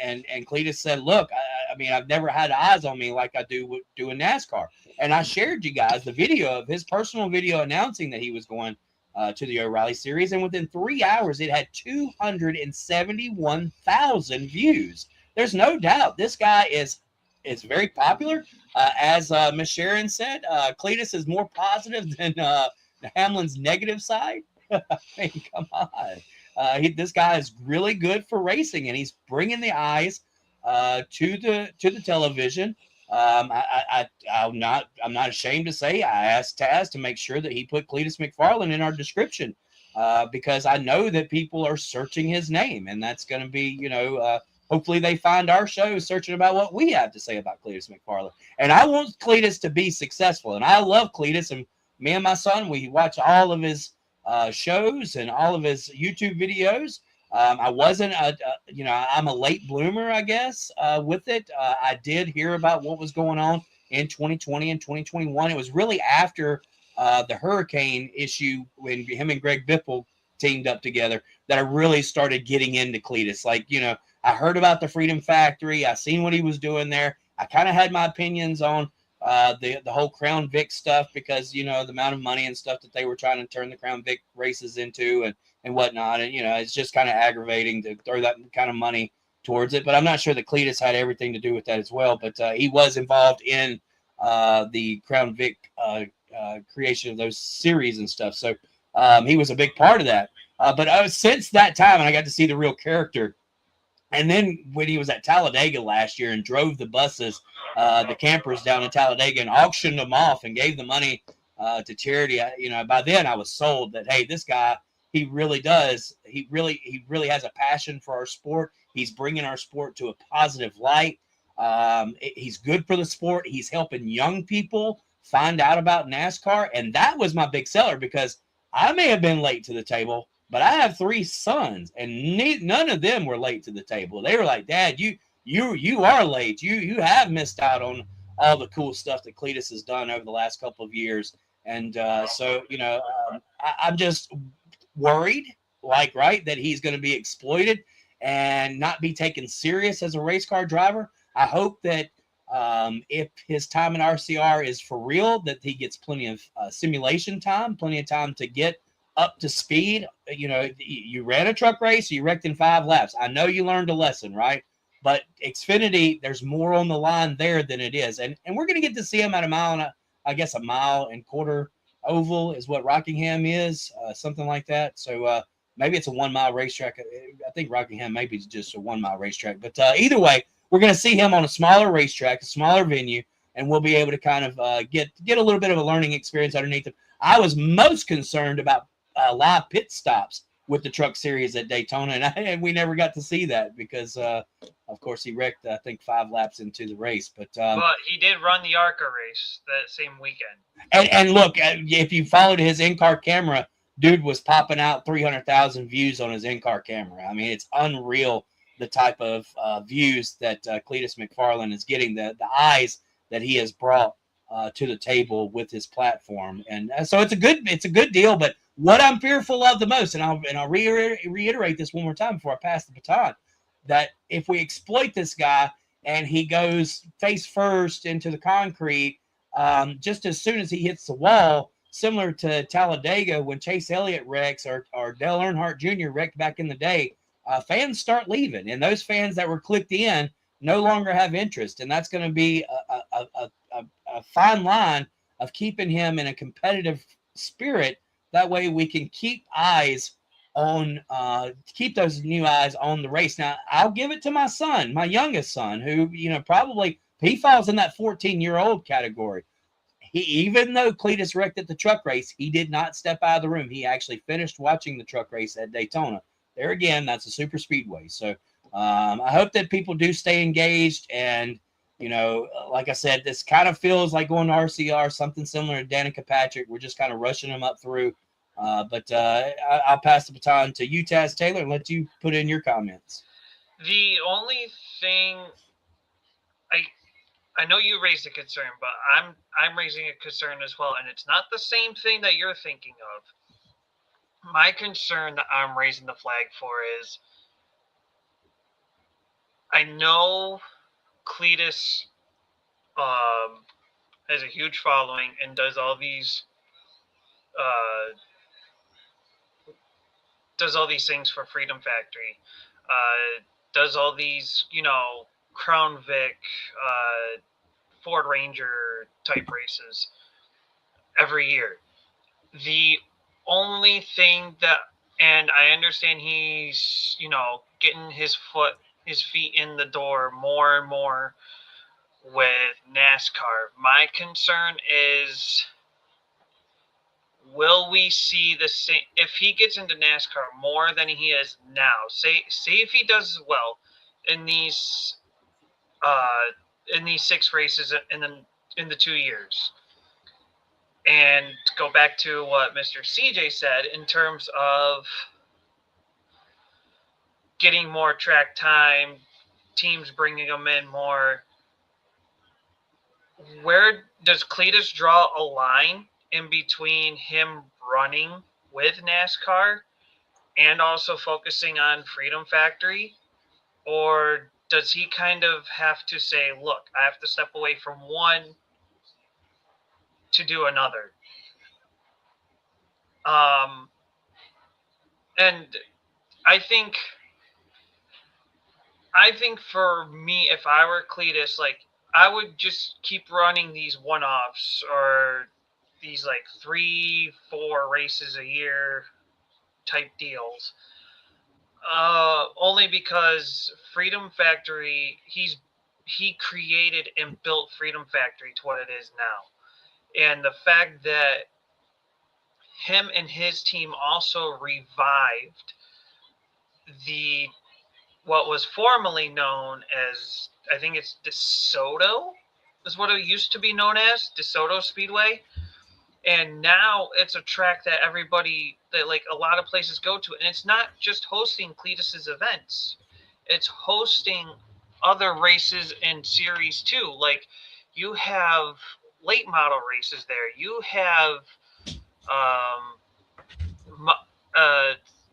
Cleetus said, look, I mean, I've never had eyes on me like I do in NASCAR. And I shared you guys the video of his personal video announcing that he was going to the O'Reilly Series, and within 3 hours it had 271,000 views. There's no doubt this guy is very popular. As Miss Sharon said, Cleetus is more positive than Hamlin's negative side. I mean, come on. This guy is really good for racing, and he's bringing the eyes to the television. I'm not ashamed to say I asked Taz to make sure that he put Cleetus McFarland in our description because I know that people are searching his name, and that's going to be, hopefully they find our show searching about what we have to say about Cleetus McFarland. And I want Cleetus to be successful, and I love Cleetus, and me and my son, we watch all of his shows and all of his YouTube videos. I wasn't, I'm a late bloomer, I guess, with it. I did hear about what was going on in 2020 and 2021. It was really after the hurricane issue when him and Greg Biffle teamed up together that I really started getting into Cleetus. Like, I heard about the Freedom Factory. I seen what he was doing there. I kind of had my opinions on the whole Crown Vic stuff because, the amount of money and stuff that they were trying to turn the Crown Vic races into and whatnot. And, it's just kind of aggravating to throw that kind of money towards it. But I'm not sure that Cleetus had everything to do with that as well. But he was involved in the Crown Vic creation of those series and stuff. So he was a big part of that. But since that time, and I got to see the real character. And then when he was at Talladega last year and drove the buses, the campers down in Talladega and auctioned them off and gave the money to charity, by then I was sold that, hey, this guy, he really does. He really has a passion for our sport. He's bringing our sport to a positive light. He's good for the sport. He's helping young people find out about NASCAR. And that was my big seller because I may have been late to the table, but I have 3 sons, and none of them were late to the table. They were like, Dad, you are late. You have missed out on all the cool stuff that Cleetus has done over the last couple of years. And I'm just worried, that he's going to be exploited and not be taken serious as a race car driver. I hope that if his time in RCR is for real, that he gets plenty of simulation time, plenty of time to get up to speed. You ran a truck race, you wrecked in 5 laps. I know you learned a lesson, right? But Xfinity, there's more on the line there than it is. And we're going to get to see him at a mile and quarter oval is what Rockingham is, something like that. So maybe it's a 1 mile racetrack. I think Rockingham maybe is just a 1 mile racetrack. But either way, we're going to see him on a smaller racetrack, a smaller venue, and we'll be able to kind of get a little bit of a learning experience underneath him. I was most concerned about live pit stops with the truck series at Daytona, and we never got to see that because, of course, he wrecked, I think, 5 laps into the race. But he did run the ARCA race that same weekend. And look, if you followed his in-car camera, dude was popping out 300,000 views on his in-car camera. I mean, it's unreal the type of views that Cleetus McFarland is getting, the eyes that he has brought to the table with his platform. And so it's a good deal. But what I'm fearful of the most, and I'll reiterate this one more time before I pass the baton, that if we exploit this guy and he goes face first into the concrete, just as soon as he hits the wall, similar to Talladega when Chase Elliott wrecks or Dale Earnhardt Jr. wrecked back in the day, fans start leaving, and those fans that were clicked in no longer have interest, and that's going to be a fine line of keeping him in a competitive spirit. That way we can keep those new eyes on the race. Now, I'll give it to my son, my youngest son, who, probably he falls in that 14-year-old category. Even though Cleetus wrecked at the truck race, he did not step out of the room. He actually finished watching the truck race at Daytona. There again, that's a super speedway. So I hope that people do stay engaged. And, like I said, this kind of feels like going to RCR, something similar to Danica Patrick. We're just kind of rushing them up through. But I'll pass the baton to you, Taz Taylor, and let you put in your comments. The only thing I know you raised a concern, but I'm raising a concern as well, and it's not the same thing that you're thinking of. My concern that I'm raising the flag for is I know Cleetus has a huge following and does all these things for Freedom Factory, does all these, Crown Vic, Ford Ranger type races every year. The only thing and I understand he's, getting his feet in the door more and more with NASCAR. My concern is, will we see the same if he gets into NASCAR more than he is now? Say if he does well in these 6 races in the 2 years, and go back to what Mr. CJ said in terms of getting more track time, teams bringing them in more. Where does Cleetus draw a line in between him running with NASCAR and also focusing on Freedom Factory? Or does he kind of have to say, look, I have to step away from one to do another? And I think for me, if I were Cleetus, I would just keep running these one-offs or these 3-4 races a year type deals. Only because Freedom Factory, he created and built Freedom Factory to what it is now. And the fact that him and his team also revived what was formerly known as, I think it's DeSoto, is what it used to be known as, DeSoto Speedway. And now it's a track that a lot of places go to. And it's not just hosting Cleetus's events. It's hosting other races and series too. You have late model races there. You have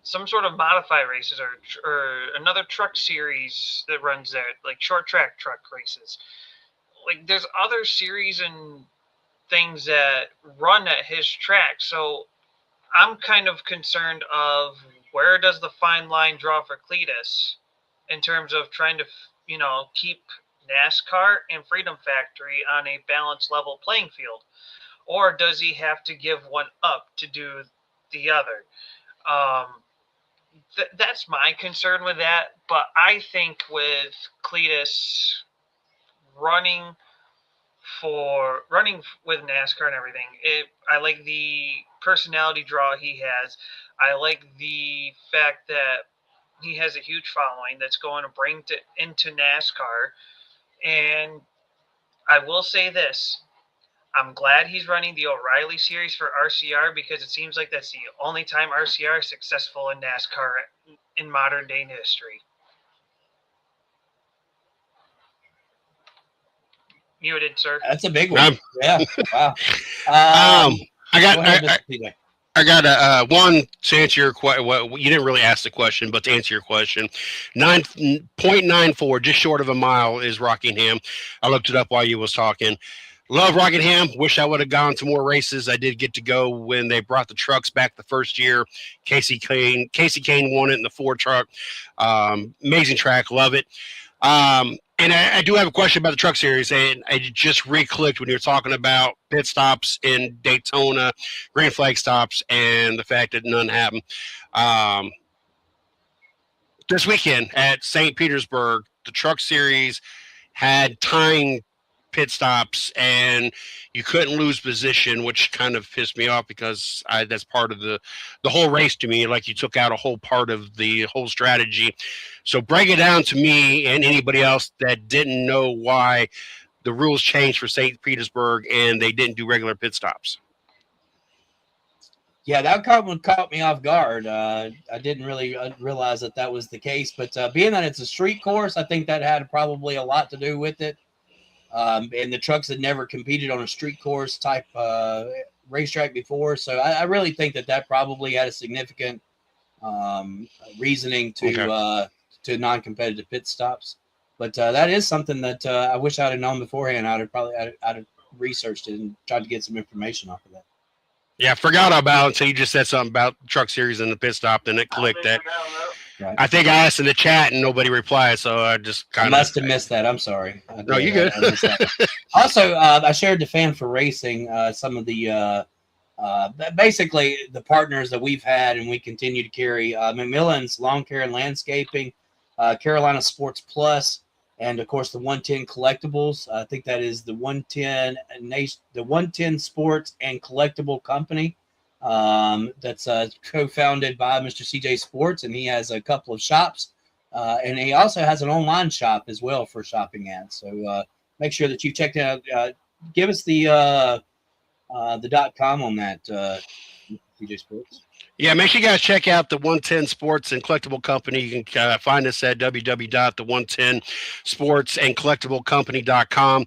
some sort of modified races or another truck series that runs there, short track truck races. There's other series and things that run at his track. So I'm kind of concerned of where does the fine line draw for Cleetus in terms of trying to, keep NASCAR and Freedom Factory on a balanced level playing field, or does he have to give one up to do the other? That's my concern with that. But I think with Cleetus running with NASCAR and everything, I like the personality draw he has. I like the fact that he has a huge following that's going to bring into NASCAR. And I will say this, I'm glad he's running the O'Reilly series for RCR, because it seems like that's the only time RCR is successful in NASCAR in modern day history. muted, sir. That's a big one. Yeah. Wow. I got one to answer your question. Well, you didn't really ask the question, but to answer your question, 9.94, just short of a mile, is Rockingham. I looked it up while you was talking. Love Rockingham. Wish I would have gone to more races. I did get to go when they brought the trucks back the first year. Casey Kane won it in the Ford truck. Amazing track. Love it. And I do have a question about the truck series, and I just re-clicked when you're talking about pit stops in Daytona, green flag stops, and the fact that none happened. This weekend at St. Petersburg, the truck series had tying pit stops, and you couldn't lose position, which kind of pissed me off because that's part of the whole race to me. Like, you took out a whole part of the whole strategy. So break it down to me and anybody else that didn't know why the rules changed for St. Petersburg and they didn't do regular pit stops. Yeah, that caught me off guard. I didn't really realize that was the case. But being that it's a street course, I think that had probably a lot to do with it. And the trucks had never competed on a street course type racetrack before. So I really think that probably had a significant reasoning to non-competitive pit stops. But that is something that I wish I'd have known beforehand. I'd have researched it and tried to get some information off of that. Yeah, I forgot about it until you just said something about truck series and the pit stop, and it clicked. That right. I think I asked in the chat and nobody replied, so I just must have missed that. I'm sorry. No, you good. Also, I shared the Fan for Racing some of the basically the partners that we've had and we continue to carry. McMillan's Lawn Care and Landscaping, Carolina Sports Plus, and of course the 110 Collectibles. I think that is the 110 Sports and Collectible Company. That's co-founded by Mr. CJ Sports, and he has a couple of shops, and he also has an online shop as well for shopping ads. So make sure that you check it out. Give us the .com on that, CJ Sports. Yeah, make sure you guys check out the 110 Sports and Collectible Company. You can find us at www.the110sportsandcollectiblecompany.com.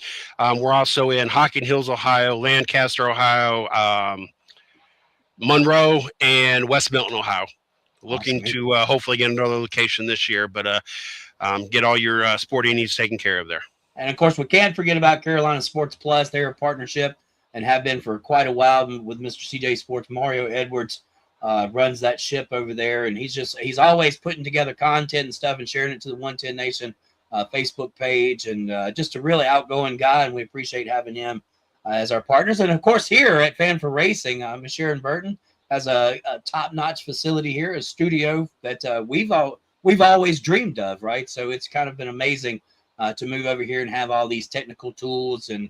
We're also in Hocking Hills, Ohio, Lancaster, Ohio, Monroe, and West Milton, Ohio. Looking to hopefully get another location this year, but get all your sporting needs taken care of there. And of course, we can't forget about Carolina Sports Plus. They're a partnership and have been for quite a while with Mr. CJ Sports. Mario Edwards runs that ship over there, and he's always putting together content and stuff and sharing it to the 110 Nation Facebook page, and just a really outgoing guy, and we appreciate having him as our partners. And of course, here at Fan for Racing, Ms. Sharon Burton has a top-notch facility here, a studio that we've always dreamed of, right? So it's kind of been amazing to move over here and have all these technical tools and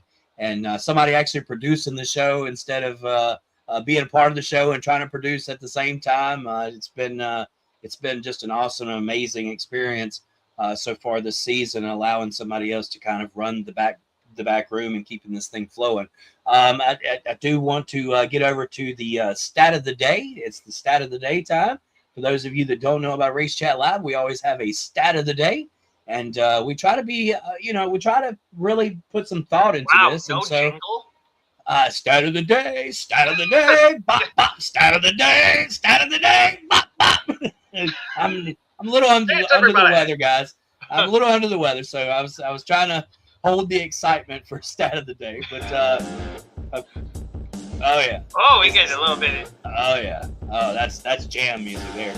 somebody actually producing the show instead of being a part of the show and trying to produce at the same time. It's been just an awesome, amazing experience so far this season, allowing somebody else to kind of run the back room and keeping this thing flowing. I do want to get over to the stat of the day. It's the stat of the day time. For those of you that don't know about Race Chat Live, we always have a stat of the day, and we try to be, we try to really put some thought into this. No and so, jingle? Stat of the day, bop, bop, stat of the day, bop, bop. I'm a little under the weather, guys. I'm a little under the weather, so I was trying to hold the excitement for stat of the day, but oh yeah. Oh, we get a little bit. Oh yeah. Oh, that's jam music there.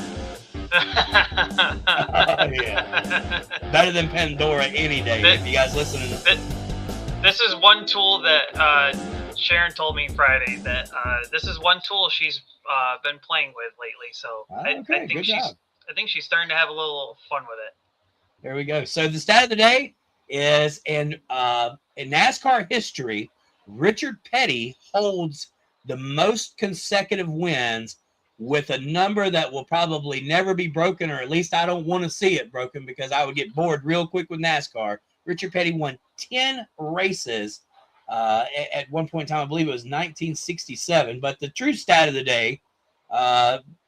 Oh yeah. Better than Pandora any day. If you guys listening. This is one tool that Sharon told me Friday that this is one tool she's been playing with lately. So I think she's starting to have a little fun with it. There we go. So the stat of the day is in NASCAR history, Richard Petty holds the most consecutive wins with a number that will probably never be broken, or at least I don't want to see it broken because I would get bored real quick with NASCAR. Richard Petty won 10 races at one point in time. I believe it was 1967. But the true stat of the day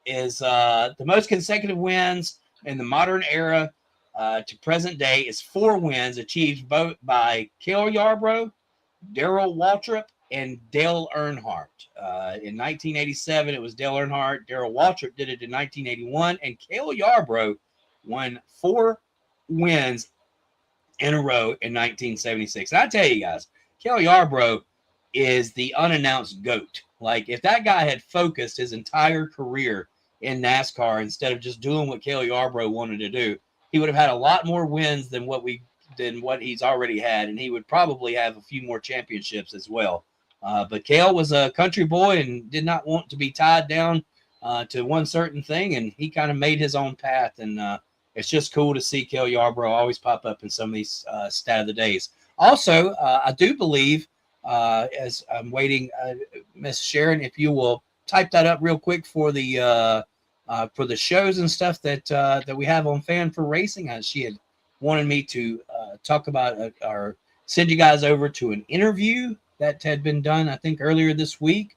is the most consecutive wins in the modern era to present day is 4 wins achieved both by Cale Yarborough Darrell Waltrip, and Dale Earnhardt. In 1987, it was Dale Earnhardt. Darrell Waltrip did it in 1981, and Cale Yarborough won 4 wins in a row in 1976. And I tell you guys, Cale Yarborough is the unannounced GOAT. Like, if that guy had focused his entire career in NASCAR instead of just doing what Cale Yarborough wanted to do, he would have had a lot more wins than what he's already had, and he would probably have a few more championships as well. But Cale was a country boy and did not want to be tied down to one certain thing, and he kind of made his own path. And it's just cool to see Cale Yarborough always pop up in some of these stat of the days. Also, I do believe, as I'm waiting, Miss Sharon, if you will type that up real quick for the shows and stuff that we have on Fan for Racing. She had wanted me to talk about or send you guys over to an interview that had been done, I think, earlier this week.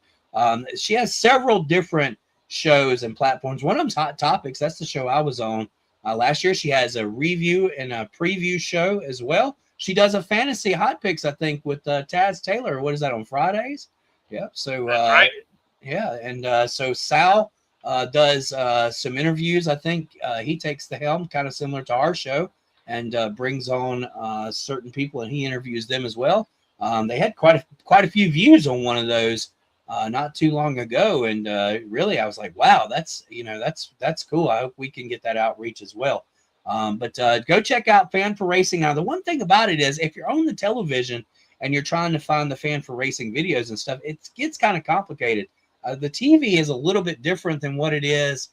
She has several different shows and platforms. One of them's Hot Topics. That's the show I was on last year. She has a review and a preview show as well. She does a fantasy hot picks, I think, with Taz Taylor. What is that, on Fridays? Yeah. So, right. Yeah. And so Sal does some interviews. I think he takes the helm, kind of similar to our show, and brings on certain people, and he interviews them as well. They had quite a few views on one of those not too long ago, and really, I was like, wow, that's cool. I hope we can get that outreach as well. But go check out Fan for Racing. Now, the one thing about it is, if you're on the television and you're trying to find the Fan for Racing videos and stuff, it gets kind of complicated. The TV is a little bit different than what it is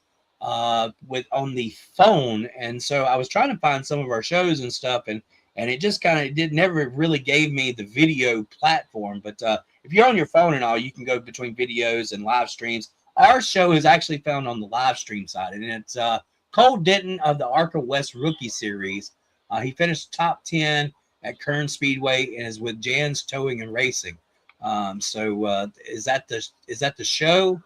with on the phone, and so I was trying to find some of our shows and stuff, and it just kind of never really gave me the video platform. But if you're on your phone and all, you can go between videos and live streams. Our show is actually found on the live stream side, and it's Cole Denton of the ARCA West Rookie Series. He finished top 10 at Kern Speedway and is with Jan's Towing and Racing. So is that the show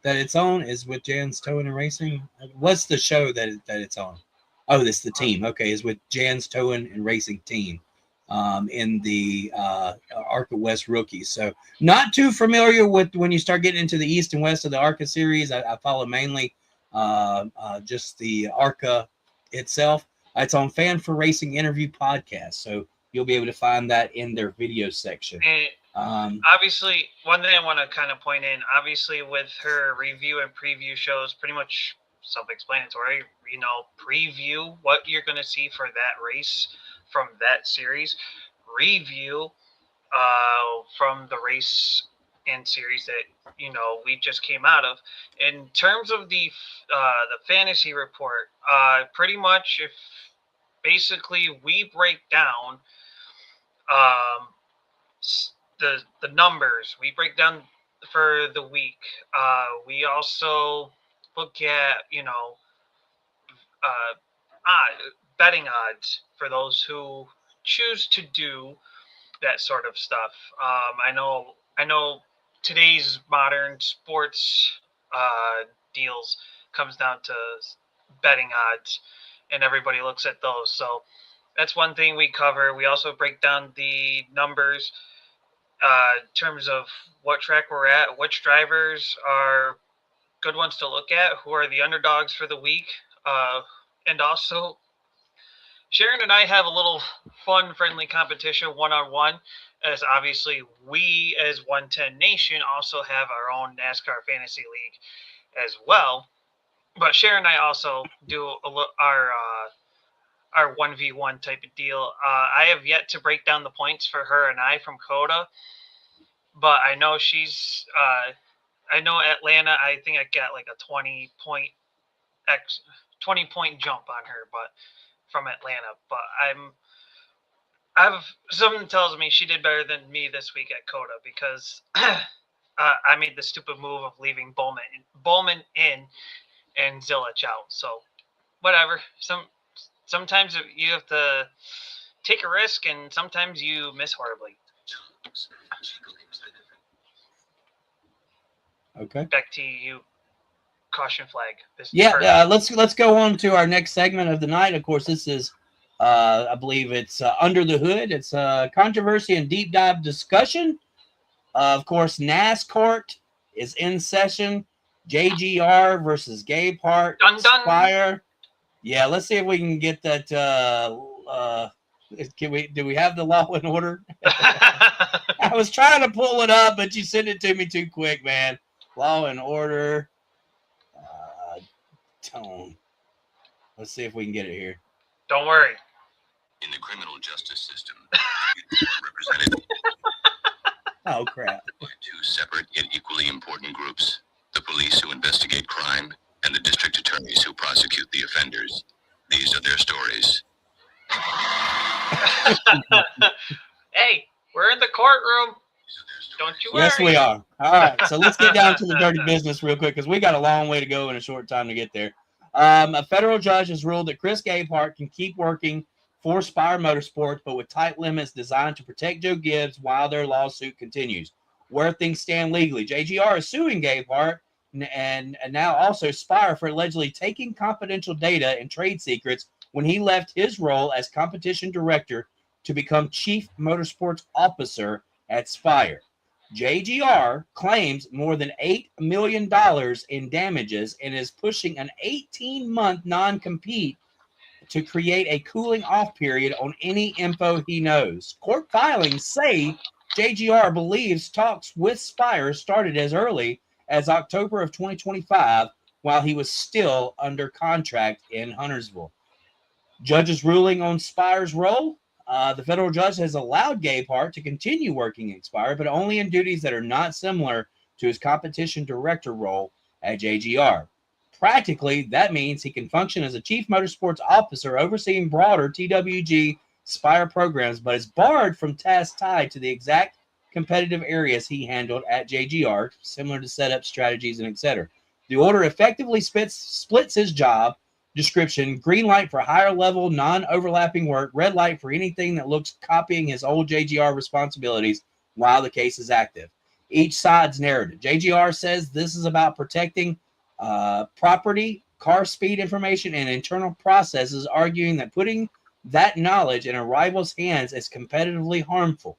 that it's on? Is with Jan's Towing and Racing? What's the show that it's on? Oh, this the team. Okay, is with Jan's Towing and Racing team in the ARCA West Rookies. So not too familiar with when you start getting into the East and West of the ARCA series. I follow mainly just the ARCA itself. It's on Fan for Racing Interview Podcast, so you'll be able to find that in their video section. Obviously, one thing I want to kind of point in, obviously with her review and preview shows, pretty much self-explanatory, preview what you're going to see for that race from that series, review from the race and series that, we just came out of. In terms of the fantasy report, pretty much if basically we break down the numbers, we break down for the week. We also look at, betting odds for those who choose to do that sort of stuff. I know today's modern sports deals comes down to betting odds, and everybody looks at those. So that's one thing we cover. We also break down the numbers in terms of what track we're at, which drivers are good ones to look at, who are the underdogs for the week. And also, Sharon and I have a little fun, friendly competition one-on-one, as obviously we, as 110 Nation, also have our own NASCAR Fantasy League as well. But Sharon and I also do our 1v1 type of deal. I have yet to break down the points for her and I from Coda, but I know I know Atlanta, I think I got like a 20 point jump on her, but from Atlanta. But something tells me she did better than me this week at Coda, because I made the stupid move of leaving Bowman in and Zilich out. So whatever. Sometimes you have to take a risk, and sometimes you miss horribly. Okay. Back to you. Caution flag. Let's go on to our next segment of the night. Of course, this is I believe it's Under the Hood. It's a controversy and deep dive discussion. Of course, NASCAR is in session. JGR versus Gabehart. Dun, dun. Spire. Yeah, let's see if we can get that. Do we have the Law and Order? I was trying to pull it up, but you sent it to me too quick, man. Law and Order. Tone. Let's see if we can get it here. Don't worry. In the criminal justice system, represented Oh, crap. by two separate yet equally important groups: the police who investigate crime and the district attorneys who prosecute the offenders. These are their stories. Hey, we're in the courtroom. Don't you worry. Yes, we are. All right, so let's get down to the dirty business real quick because we got a long way to go in a short time to get there. A federal judge has ruled that Chris Gabehart can keep working for Spire Motorsports, but with tight limits designed to protect Joe Gibbs while their lawsuit continues. Where things stand legally, JGR is suing Gabehart and now also Spire for allegedly taking confidential data and trade secrets when he left his role as competition director to become chief motorsports officer at Spire. JGR claims more than $8 million in damages and is pushing an 18-month non-compete to create a cooling off period on any info he knows. Court filings say JGR believes talks with Spire started as early as October of 2025 while he was still under contract in Huntersville. Judge's ruling on Spire's role. The federal judge has allowed Gabehart to continue working at Spire, but only in duties that are not similar to his competition director role at JGR. Practically, that means he can function as a chief motorsports officer overseeing broader TWG Spire programs, but is barred from tasks tied to the exact competitive areas he handled at JGR, similar to setup strategies and etc. The order effectively splits his job description: green light for higher level non-overlapping work, red light for anything that looks copying his old JGR responsibilities while the case is active. Each side's narrative. JGR says this is about protecting property, car speed information, and internal processes, arguing that putting that knowledge in a rival's hands is competitively harmful.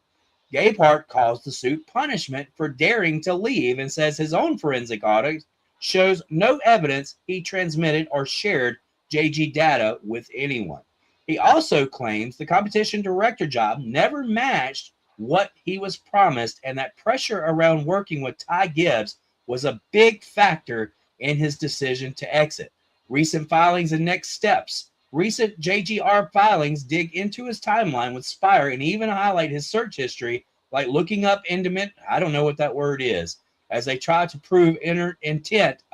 Gabehart calls the suit punishment for daring to leave and says his own forensic audit shows no evidence he transmitted or shared JG data with anyone. He also claims the competition director job never matched what he was promised and that pressure around working with Ty Gibbs was a big factor in his decision to exit. Recent filings and next steps. Recent JGR filings dig into his timeline with Spire and even highlight his search history, like looking up intimate, I don't know what that word is, as they try to prove intent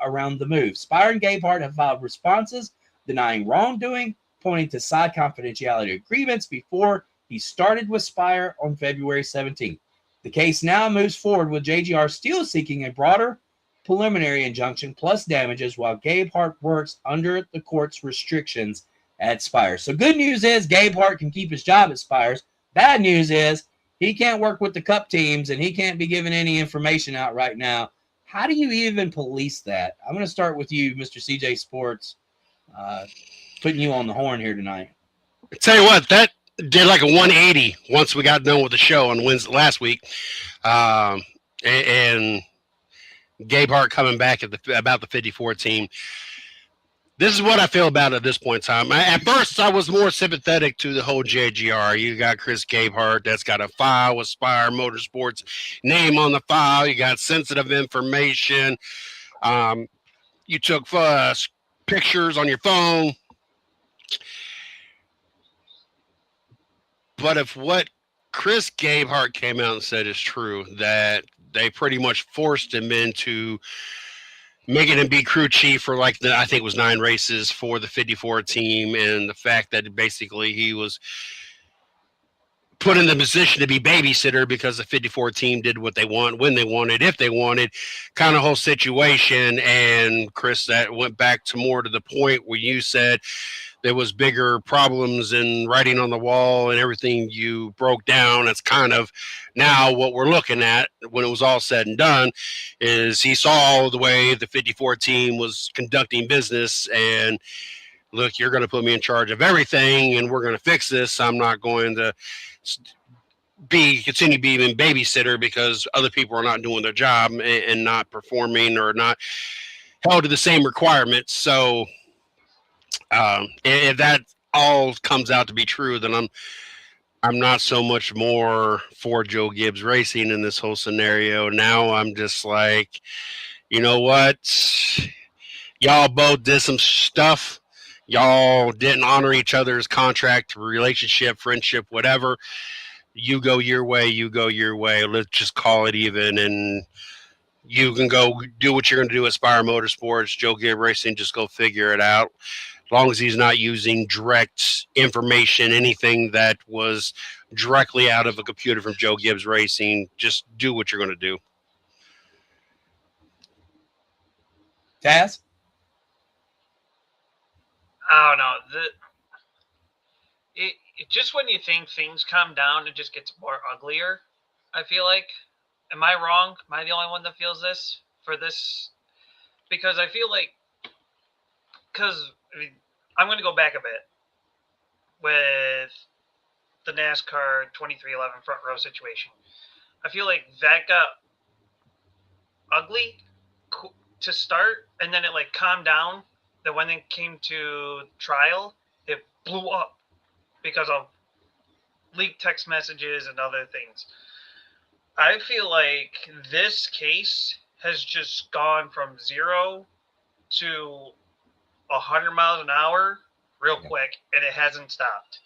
around the move. Spire and Gabehart have filed responses denying wrongdoing, pointing to side confidentiality agreements before he started with Spire on February 17th. The case now moves forward with JGR still seeking a broader preliminary injunction plus damages while Gabehart works under the court's restrictions at Spire. So good news is Gabehart can keep his job at Spires. Bad news is he can't work with the cup teams and he can't be giving any information out right now. How do you even police that? I'm going to start with you, Mr. CJ Sports, putting you on the horn here tonight. I tell you what, that did like a 180 once we got done with the show on Wednesday last week. And Gabehart coming back about the 54 team. This is what I feel about it at this point in time. At first, I was more sympathetic to the whole JGR. You got Chris Gabehart that's got a file with Spire Motorsports name on the file. You got sensitive information. You took pictures on your phone. But if what Chris Gabehart came out and said is true, that they pretty much forced him into making him be crew chief for I think it was 9 races for the 54 team, and the fact that basically he was put in the position to be babysitter because the 54 team did what they want, when they wanted, if they wanted, kind of whole situation. And Chris, that went back to more to the point where you said there was bigger problems in writing on the wall and everything you broke down. That's kind of now what we're looking at when it was all said and done, is he saw the way the 54 team was conducting business, and look, you're going to put me in charge of everything and we're going to fix this. I'm not going to continue being babysitter because other people are not doing their job and not performing or not held to the same requirements. So if that all comes out to be true, then I'm not so much more for Joe Gibbs Racing in this whole scenario. Now I'm just like, you know what? Y'all both did some stuff. Y'all didn't honor each other's contract, relationship, friendship, whatever. You go your way, you go your way. Let's just call it even, and you can go do what you're going to do at Spire Motorsports. Joe Gibbs Racing, just go figure it out. As long as he's not using direct information, anything that was directly out of a computer from Joe Gibbs Racing, just do what you're going to do. Taz? I don't know. It just when you think things calm down, it just gets more uglier, I feel like. Am I wrong? Am I the only one that feels this for this? Because I feel like, I'm going to go back a bit with the NASCAR 2311 front row situation. I feel like that got ugly to start, and then it like calmed down. Then when it came to trial, it blew up because of leaked text messages and other things. I feel like this case has just gone from 0 to 100 miles an hour real quick, and it hasn't stopped.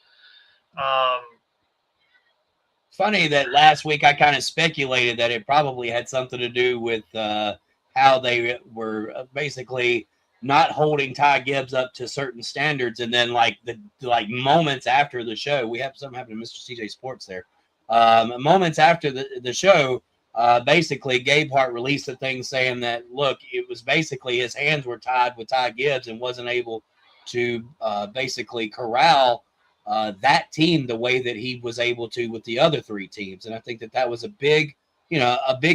Funny that last week I kind of speculated that it probably had something to do with how they were basically not holding Ty Gibbs up to certain standards, and then like moments after the show, we have something happen to Mr. CJ Sports there. Moments after the show, basically Gabehart released a thing saying that, look, it was basically his hands were tied with Ty Gibbs and wasn't able to basically corral that team the way that he was able to with the other three teams. And I think that was a big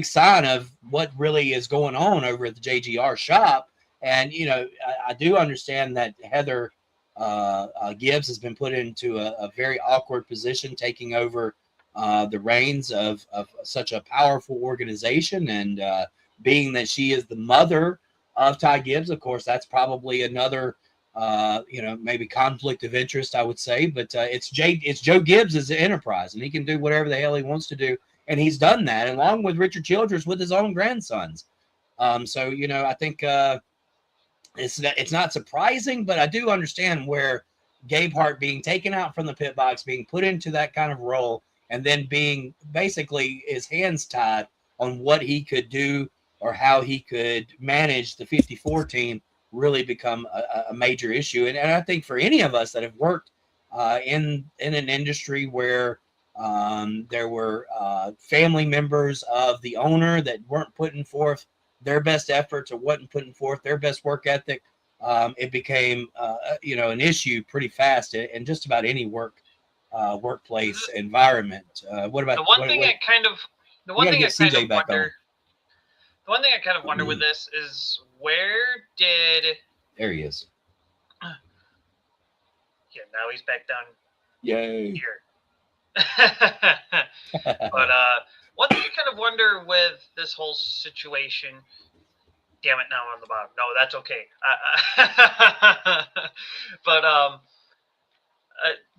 sign of what really is going on over at the JGR shop. And, I do understand that Heather Gibbs has been put into a very awkward position, taking over the reins of such a powerful organization. And being that she is the mother of Ty Gibbs, of course, that's probably another, maybe conflict of interest, I would say. But it's Joe Gibbs as an enterprise, and he can do whatever the hell he wants to do. And he's done that along with Richard Childress with his own grandsons. So, I think it's not surprising, but I do understand where Gabehart being taken out from the pit box, being put into that kind of role, and then being basically his hands tied on what he could do or how he could manage the 54 team really become a major issue. And I think for any of us that have worked in an industry where there were family members of the owner that weren't putting forth their best efforts or wasn't putting forth their best work ethic, it became an issue pretty fast in just about any workplace environment. What about the one thing I kind of wonder with this is, where did there he is? Yeah, now he's back down. Yay! Here. But one thing I kind of wonder with this whole situation. Damn it! Now I'm on the bottom. No, that's okay. But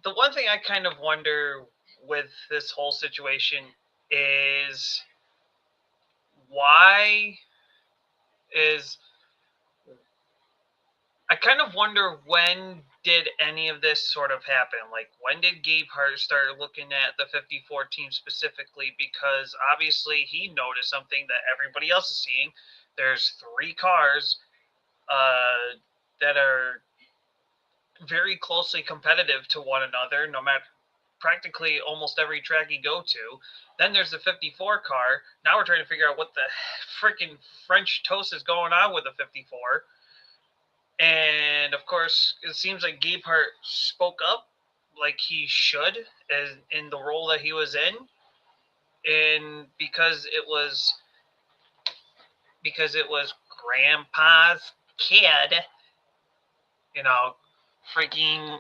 the one thing I kind of wonder with this whole situation is I kind of wonder, when did any of this sort of happen? Like, when did Gabehart start looking at the 54 team specifically? Because obviously he noticed something that everybody else is seeing. There's 3 cars that are very closely competitive to one another, no matter practically almost every track you go to. Then there's the 54 car. Now we're trying to figure out what the freaking French toast is going on with the 54. And of course, it seems like Gabehart spoke up like he should in the role that he was in. And because it was Grandpa's kid, freaking,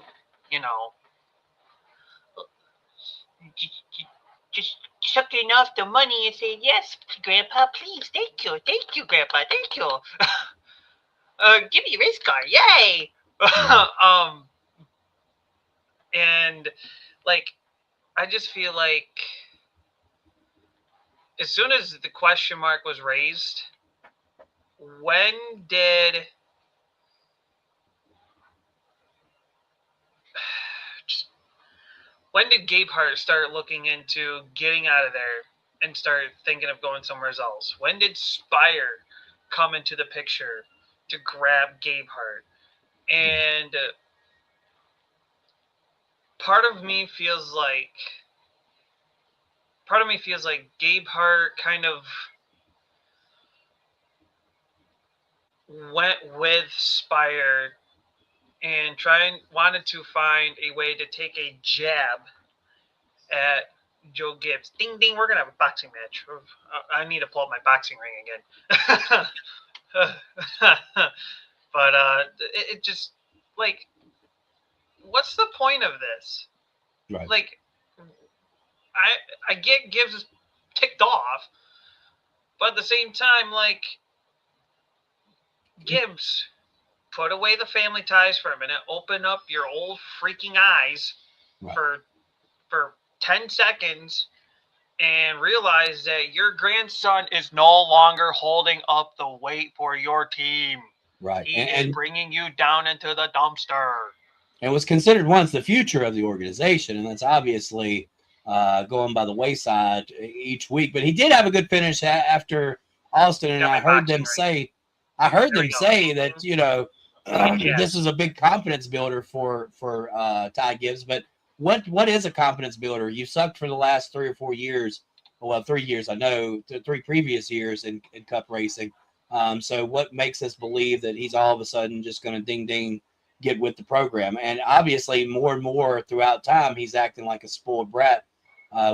just sucking off the money and saying, yes, Grandpa, please, thank you, Grandpa, thank you. Give me a race car, yay! And I just feel like as soon as the question mark was raised, when did Gabehart start looking into getting out of there and start thinking of going somewhere else? When did Spire come into the picture to grab Gabehart? And part of me feels like Gabehart kind of went with Spire and wanted to find a way to take a jab at Joe Gibbs. Ding, ding, we're going to have a boxing match. I need to pull up my boxing ring again. But it just, what's the point of this? Right. I get Gibbs is ticked off, but at the same time, Gibbs, put away the family ties for a minute, open up your old freaking eyes for 10 seconds, and realize that your grandson is no longer holding up the weight for your team. Right. He is bringing you down into the dumpster. And was considered once the future of the organization, and that's obviously going by the wayside each week. But he did have a good finish after Austin, and I heard them say that this is a big confidence builder for Ty Gibbs. But what is a confidence builder? You sucked for the last 3 or 4 years. Well, 3 years, I know, 3 previous years in Cup racing. So what makes us believe that he's all of a sudden just going to ding get with the program? And obviously more and more throughout time, he's acting like a spoiled brat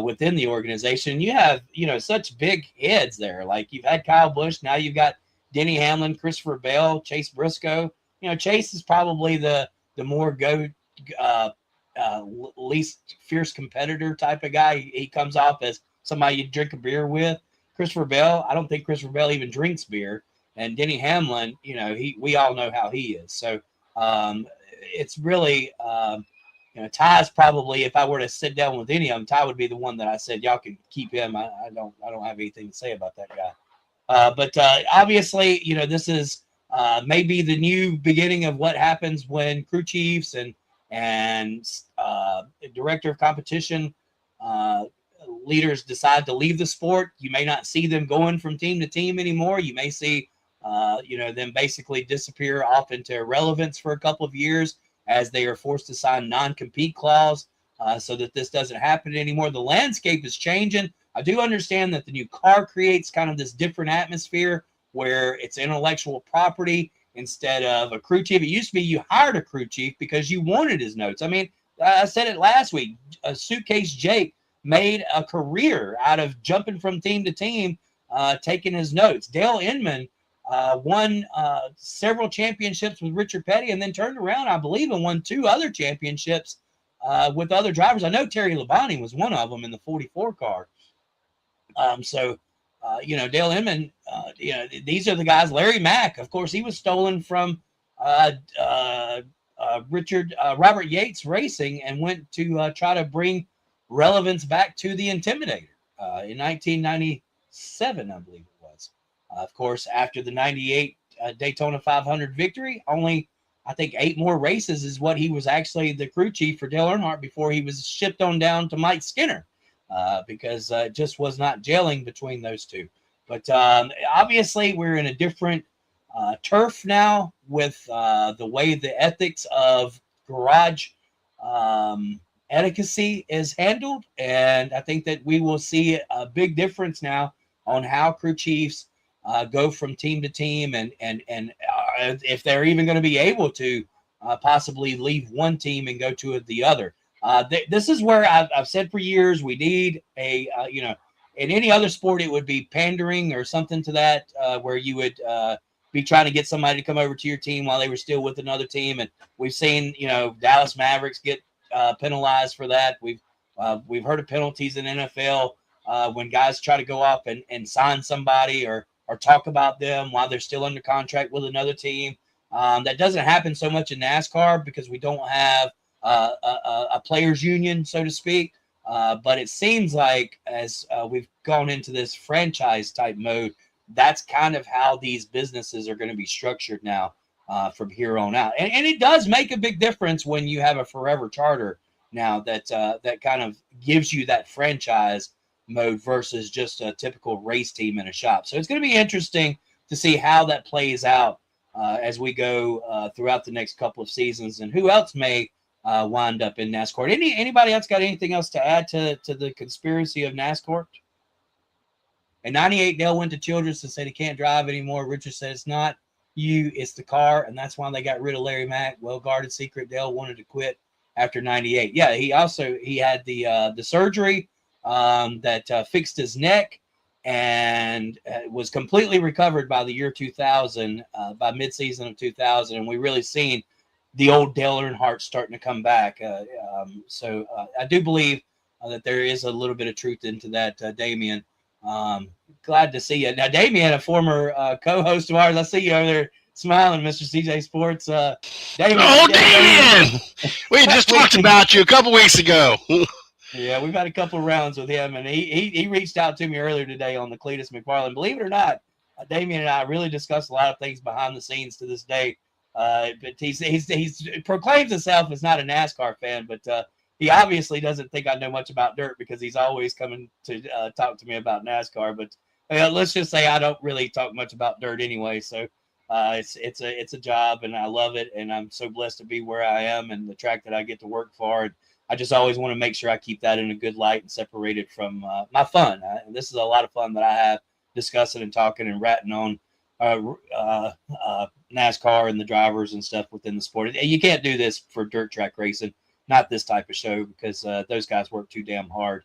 within the organization. You have, such big heads there. Like you've had Kyle Busch. Now you've got Denny Hamlin, Christopher Bell, Chase Briscoe. Chase is probably the more least fierce competitor type of guy. He comes off as somebody you drink a beer with. Christopher Bell, I don't think Christopher Bell even drinks beer. And Denny Hamlin, we all know how he is. So it's really, Ty's probably, if I were to sit down with any of them, Ty would be the one that I said, y'all can keep him. I don't have anything to say about that guy. But obviously, this is maybe the new beginning of what happens when crew chiefs and director of competition leaders decide to leave the sport. You may not see them going from team to team anymore. You may see them basically disappear off into irrelevance for a couple of years as they are forced to sign non-compete clause so that this doesn't happen anymore. The landscape is changing. I do understand that the new car creates kind of this different atmosphere where it's intellectual property instead of a crew chief. It used to be you hired a crew chief because you wanted his notes. I mean, I said it last week. Suitcase Jake made a career out of jumping from team to team, taking his notes. Dale Inman won several championships with Richard Petty and then turned around, I believe, and won 2 other championships with other drivers. I know Terry Labonte was one of them in the 44 car. Dale Inman, these are the guys. Larry Mack, of course, he was stolen from Robert Yates Racing and went to try to bring relevance back to the Intimidator in 1997, I believe it was. Of course, after the 98 Daytona 500 victory, only I think 8 more races is what he was actually the crew chief for Dale Earnhardt before he was shipped on down to Mike Skinner because it just was not gelling between those two. But obviously, we're in a different turf now with the way the ethics of garage etiquette is handled. And I think that we will see a big difference now on how crew chiefs go from team to team and if they're even going to be able to possibly leave one team and go to the other. This is where I've said for years we need a, in any other sport, it would be pandering or something to that where you would, be trying to get somebody to come over to your team while they were still with another team. And we've seen, Dallas Mavericks get penalized for that. We've heard of penalties in NFL when guys try to go off and sign somebody or talk about them while they're still under contract with another team. That doesn't happen so much in NASCAR because we don't have a players union, so to speak. But it seems like as we've gone into this franchise type mode, that's kind of how these businesses are going to be structured now from here on out. And it does make a big difference when you have a forever charter now that kind of gives you that franchise mode versus just a typical race team in a shop. So it's going to be interesting to see how that plays out as we go throughout the next couple of seasons and who else may wind up in NASCAR. Anybody else got anything else to add to the conspiracy of NASCAR? In 98, Dale went to Childress and said he can't drive anymore. Richard said it's not you, it's the car, and that's why they got rid of Larry Mack. Well-guarded secret. Dale wanted to quit after 98. Yeah, he had the surgery that fixed his neck and was completely recovered by the year 2000, by midseason of 2000, and we really seen the old Dale Earnhardt starting to come back. So I do believe that there is a little bit of truth into that, Damian. Glad to see you. Now, Damian, a former co-host of ours, I see you over there smiling, Mr. CJ Sports. Damian. Oh, Damian! We just talked about you a couple weeks ago. Yeah, we've had a couple of rounds with him, and he reached out to me earlier today on the Cleetus McFarland. Believe it or not, Damian and I really discussed a lot of things behind the scenes to this day. But he's proclaims himself as not a NASCAR fan, but he obviously doesn't think I know much about dirt because he's always coming to talk to me about NASCAR. But let's just say I don't really talk much about dirt anyway. So it's a job, and I love it, and I'm so blessed to be where I am and the track that I get to work for. And I just always want to make sure I keep that in a good light and separate it from my fun. This is a lot of fun that I have discussing and talking and ratting on NASCAR and the drivers and stuff within the sport. You can't do this for dirt track racing, not this type of show, because those guys work too damn hard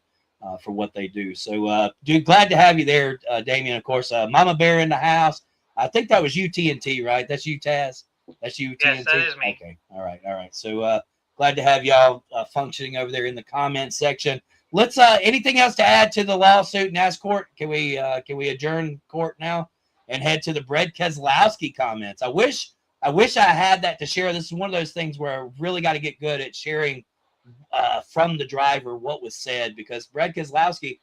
for what they do. So, dude, glad to have you there, Damian. Of course, Mama Bear in the house. I think that was you, TNT, right? That's you, Taz. That's you, TNT. Yes, that is me. Okay, all right. So, glad to have y'all functioning over there in the comment section. Let's. Anything else to add to the lawsuit, NASCAR? Can we adjourn court now and head to the Brad Keselowski comments? I wish I had that to share. This is one of those things where I really got to get good at sharing from the driver what was said, because Brad Keselowski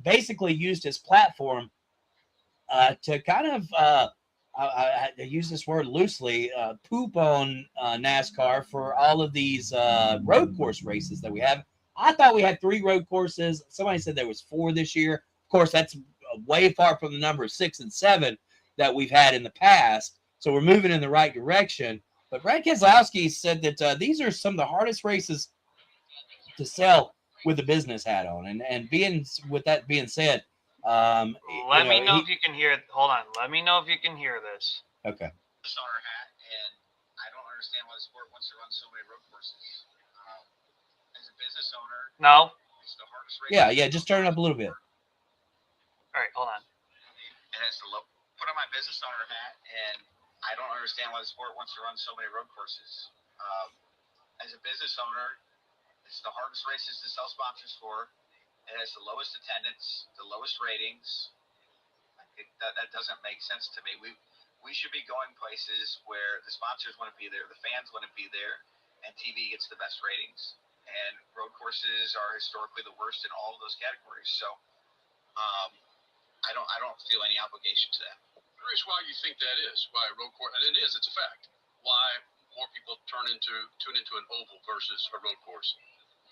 basically used his platform to kind of, I use this word loosely, poop on NASCAR for all of these road course races that we have. I thought we had 3 road courses. Somebody said there was 4 this year. Of course, that's way far from the number of 6 and 7 that we've had in the past. So we're moving in the right direction. But Brad Keselowski said that these are some of the hardest races to sell with a business hat on. And with that being said, let me know if you can hear. Hold on. Let me know if you can hear this. Okay. Star hat, and I don't understand why the sport wants to run so many road courses. As a business owner, No. it's the hardest race. Yeah. Just turn it up a little bit. All right. Hold on. And it's the low. Put on my business owner hat, and I don't understand why the sport wants to run so many road courses. As a business owner, it's the hardest races to sell sponsors for. It has the lowest attendance, the lowest ratings. I think that doesn't make sense to me. We should be going places where the sponsors want to be there, the fans want to be there, and TV gets the best ratings. And road courses are historically the worst in all of those categories. So I don't feel any obligation to that. Curious why you think that is. Why a road course, and it's a fact. Why more people tune into an oval versus a road course?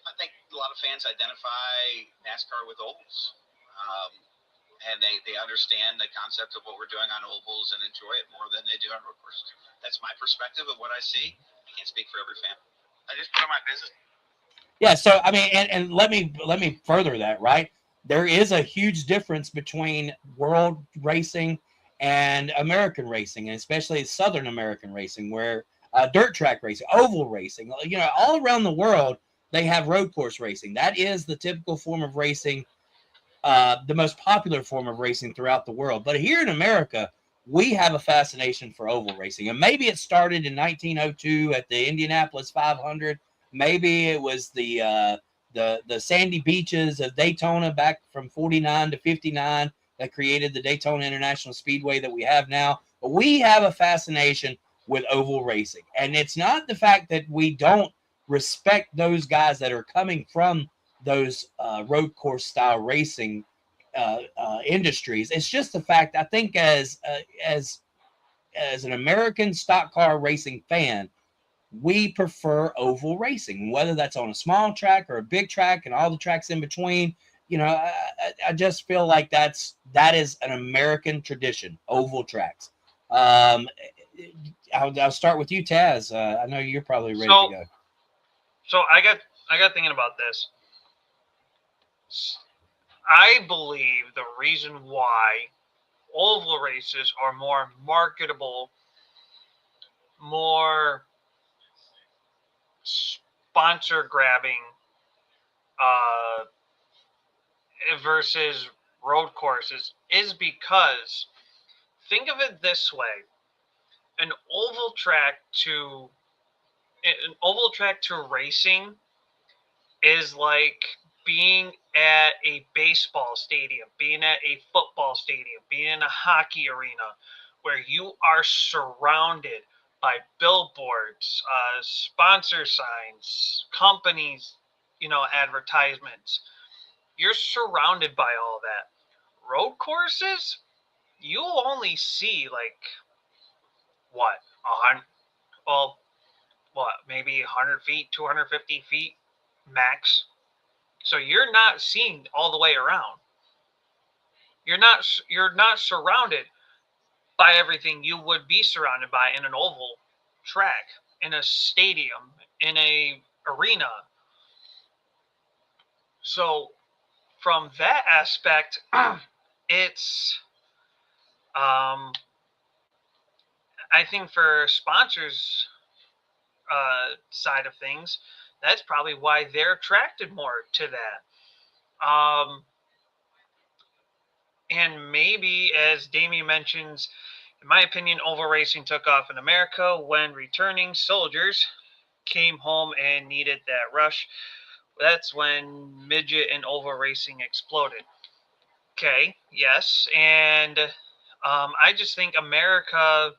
I think a lot of fans identify NASCAR with ovals, and they understand the concept of what we're doing on ovals and enjoy it more than they do on road courses. That's my perspective of what I see. I can't speak for every fan. I just put on my business. Yeah, so I mean, and let me further that, right? There is a huge difference between world racing and American racing, and especially Southern American racing, where dirt track racing, oval racing, all around the world, they have road course racing. That is the typical form of racing, the most popular form of racing throughout the world. But here in America, we have a fascination for oval racing. And maybe it started in 1902 at the Indianapolis 500. Maybe it was the sandy beaches of Daytona back from 49 to 59 that created the Daytona International Speedway that we have now. But we have a fascination with oval racing. And it's not the fact that we don't respect those guys that are coming from those road course style racing industries. It's just the fact, I think, as an American stock car racing fan, we prefer oval racing, whether that's on a small track or a big track and all the tracks in between. You know, I just feel like that is an American tradition, oval tracks. I'll start with you, Taz. I know you're probably ready to go. So I got thinking about this. I believe the reason why oval races are more marketable, more sponsor grabbing versus road courses is because, think of it this way, an oval track to racing is like being at a baseball stadium, being at a football stadium, being in a hockey arena, where you are surrounded by billboards, sponsor signs, companies, advertisements. You're surrounded by all that. Road courses, you'll only see maybe 100 feet, 250 feet max. So you're not seeing all the way around. You're not surrounded by everything you would be surrounded by in an oval track, in a stadium, in a arena. So from that aspect, it's I think for sponsors side of things, that's probably why they're attracted more to that. And maybe, as Damien mentions, in my opinion, oval racing took off in America when returning soldiers came home and needed that rush. That's when midget and oval racing exploded. Okay, yes, and I just think America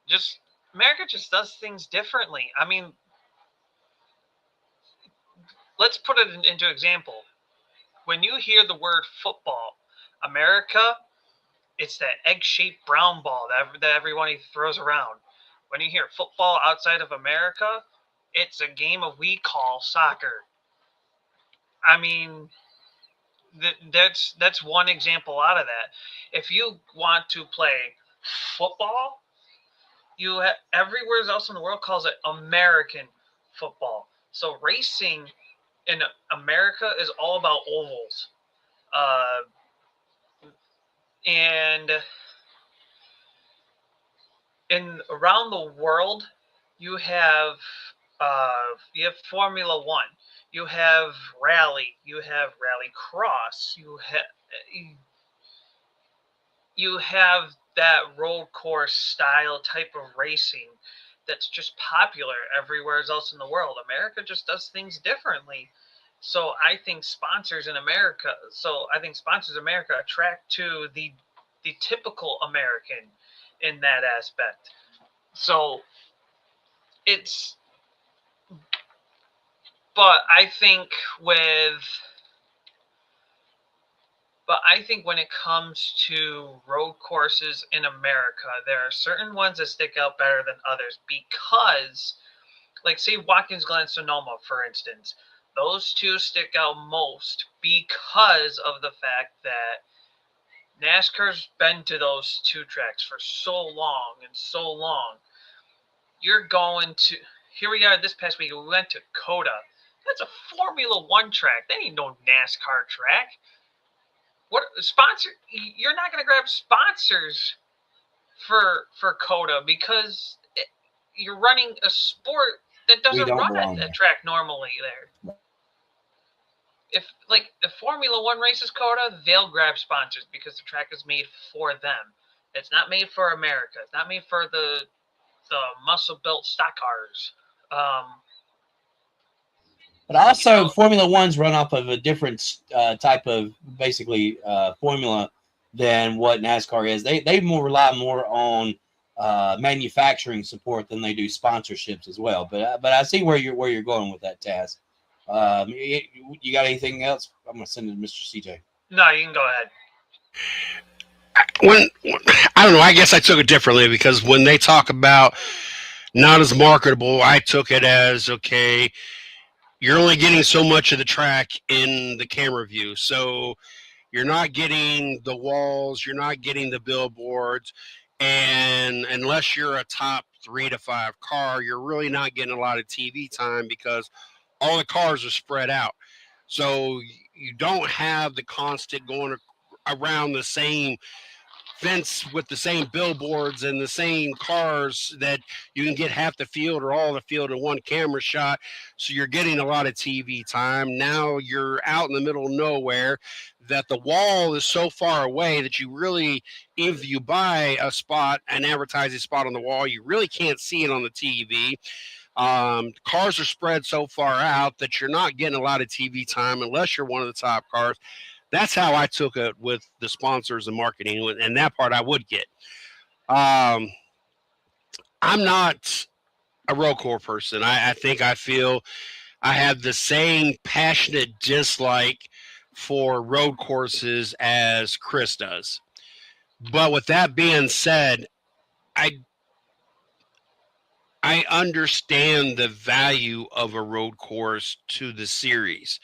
just does things differently. I mean, let's put it into example. When you hear the word football, America, it's that egg-shaped brown ball that everyone throws around. When you hear football outside of America, it's a game we call soccer. I mean, that's one example out of that. If you want to play football, everywhere else in the world calls it American football. So racing in America is all about ovals. And around the world, you have Formula One, you have rally, you have rally cross, you have that road course style type of racing that's just popular everywhere else in the world. America just does things differently. So I think sponsors America attract to the typical American in that aspect. So I think when it comes to road courses in America, there are certain ones that stick out better than others because, like, say, Watkins Glen, Sonoma, for instance, those two stick out most because of the fact that NASCAR's been to those two tracks for so long. Here we are this past week, we went to COTA. That's a Formula One track. That ain't no NASCAR track. What sponsor? You're not going to grab sponsors for COTA because you're running a sport that doesn't run at that track normally there. If Formula One races COTA, they'll grab sponsors because the track is made for them. It's not made for America. It's not made for the muscle-built stock cars. But also, Formula One's run off of a different type of basically formula than what NASCAR is. They rely more on manufacturing support than they do sponsorships as well. But I see where you're going with that, Taz. You got anything else? I'm gonna send it to Mr. CJ. No, you can go ahead. When I don't know, I guess I took it differently, because when they talk about not as marketable, I took it as, okay, you're only getting so much of the track in the camera view. So you're not getting the walls, you're not getting the billboards, and unless you're a top 3 to 5 car, you're really not getting a lot of TV time because all the cars are spread out. So you don't have the constant going around the same fence with the same billboards and the same cars that you can get half the field or all the field in one camera shot. So you're getting a lot of TV time. Now you're out in the middle of nowhere that the wall is so far away that you really, if you buy a spot, an advertising spot on the wall, you really can't see it on the TV. Cars are spread so far out that you're not getting a lot of TV time unless you're one of the top cars. That's how I took it with the sponsors and marketing, and that part I would get. I'm not a road course person. I think I feel I have the same passionate dislike for road courses as Chris does. But with that being said, I understand the value of a road course to the series.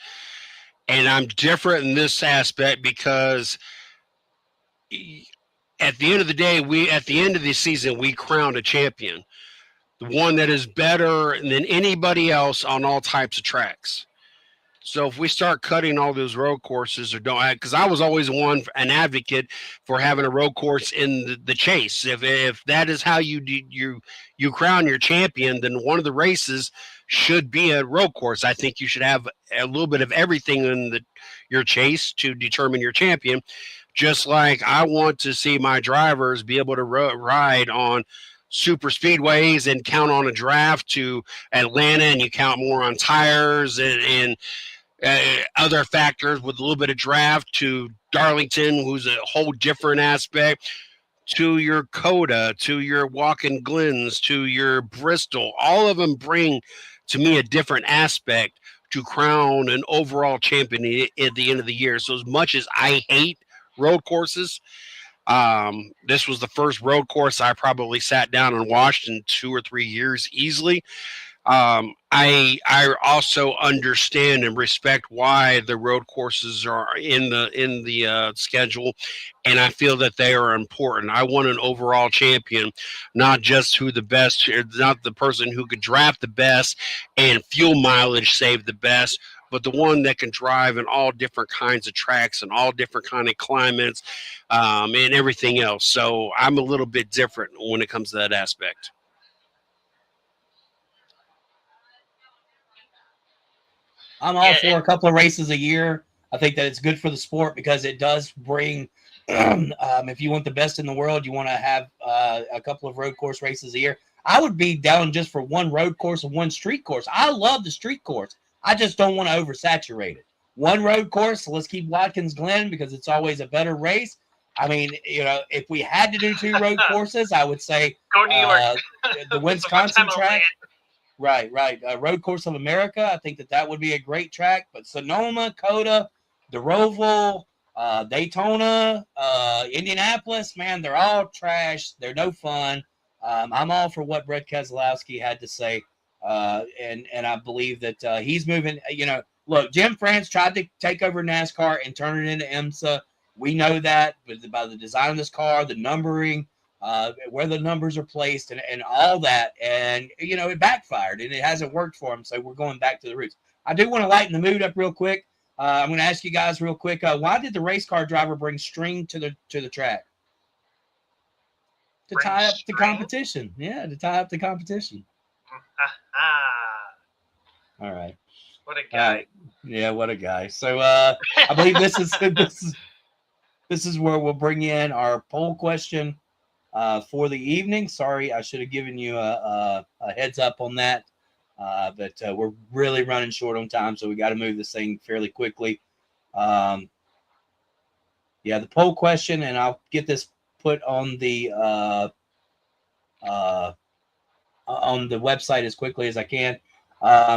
And I'm different in this aspect because at the end of the day, at the end of the season, we crowned a champion, the one that is better than anybody else on all types of tracks. So if we start cutting all those road courses, or don't, because I was always an advocate for having a road course in the chase. If that is how you crown your champion, then one of the races should be a road course. I think you should have a little bit of everything in your chase to determine your champion. Just like I want to see my drivers be able to ride on super speedways and count on a draft to Atlanta, and you count more on tires and other factors with a little bit of draft, to Darlington, who's a whole different aspect, to your Coda, to your Watkins Glens, to your Bristol. All of them bring to me a different aspect to crown an overall champion at the end of the year. So as much as I hate road courses, this was the first road course I probably sat down and watched in 2 or 3 years easily. I also understand and respect why the road courses are in the schedule, and I feel that they are important. I want an overall champion, not just who the best, not the person who could draft the best and fuel mileage save the best, but the one that can drive in all different kinds of tracks and all different kind of climates, and everything else. So I'm a little bit different when it comes to that aspect. I'm all for a couple of races a year. I think that it's good for the sport because it does bring, if you want the best in the world, you want to have a couple of road course races a year. I would be down just for one road course and one street course. I love the street course. I just don't want to oversaturate it. One road course, so let's keep Watkins Glen because it's always a better race. I mean, if we had to do 2 road courses, I would say Go New York. The Wisconsin track. Right. Road Course of America. I think that would be a great track. But Sonoma, Coda, DeRoval, Daytona, Indianapolis, man, they're all trash. They're no fun. I'm all for what Brad Keselowski had to say. And I believe that he's moving. Look, Jim France tried to take over NASCAR and turn it into IMSA. We know that by the design of this car, the numbering, where the numbers are placed and all that. And, it backfired and it hasn't worked for him. So we're going back to the roots. I do want to lighten the mood up real quick. I'm going to ask you guys real quick. Why did the race car driver bring string to the track? To tie up the competition. Yeah, to tie up the competition. All right. What a guy. Yeah, what a guy. So I believe this is where we'll bring in our poll question. for the evening. Sorry, I should have given you a heads up on that. But we're really running short on time, so we got to move this thing fairly quickly. The poll question, and I'll get this put on the website as quickly as I can.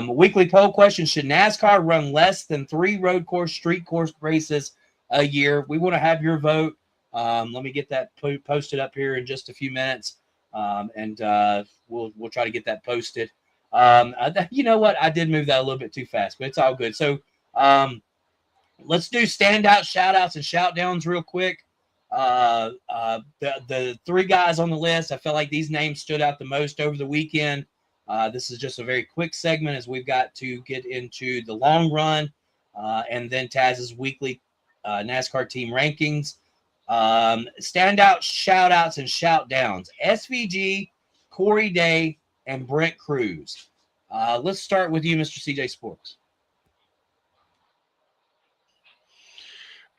Weekly poll question: should NASCAR run less than 3 road course, street course races a year? We want to have your vote. Let me get that posted up here in just a few minutes, and we'll try to get that posted. You know what? I did move that a little bit too fast, but it's all good. So let's do standout, shout-outs, and shout-downs real quick. The 3 guys on the list, I felt like these names stood out the most over the weekend. This is just a very quick segment as we've got to get into the long run and then Taz's weekly NASCAR team rankings. Standout, shout-outs, and shout-downs. SVG, Corey Day, and Brent Cruz. Let's start with you, Mr. CJ Sports.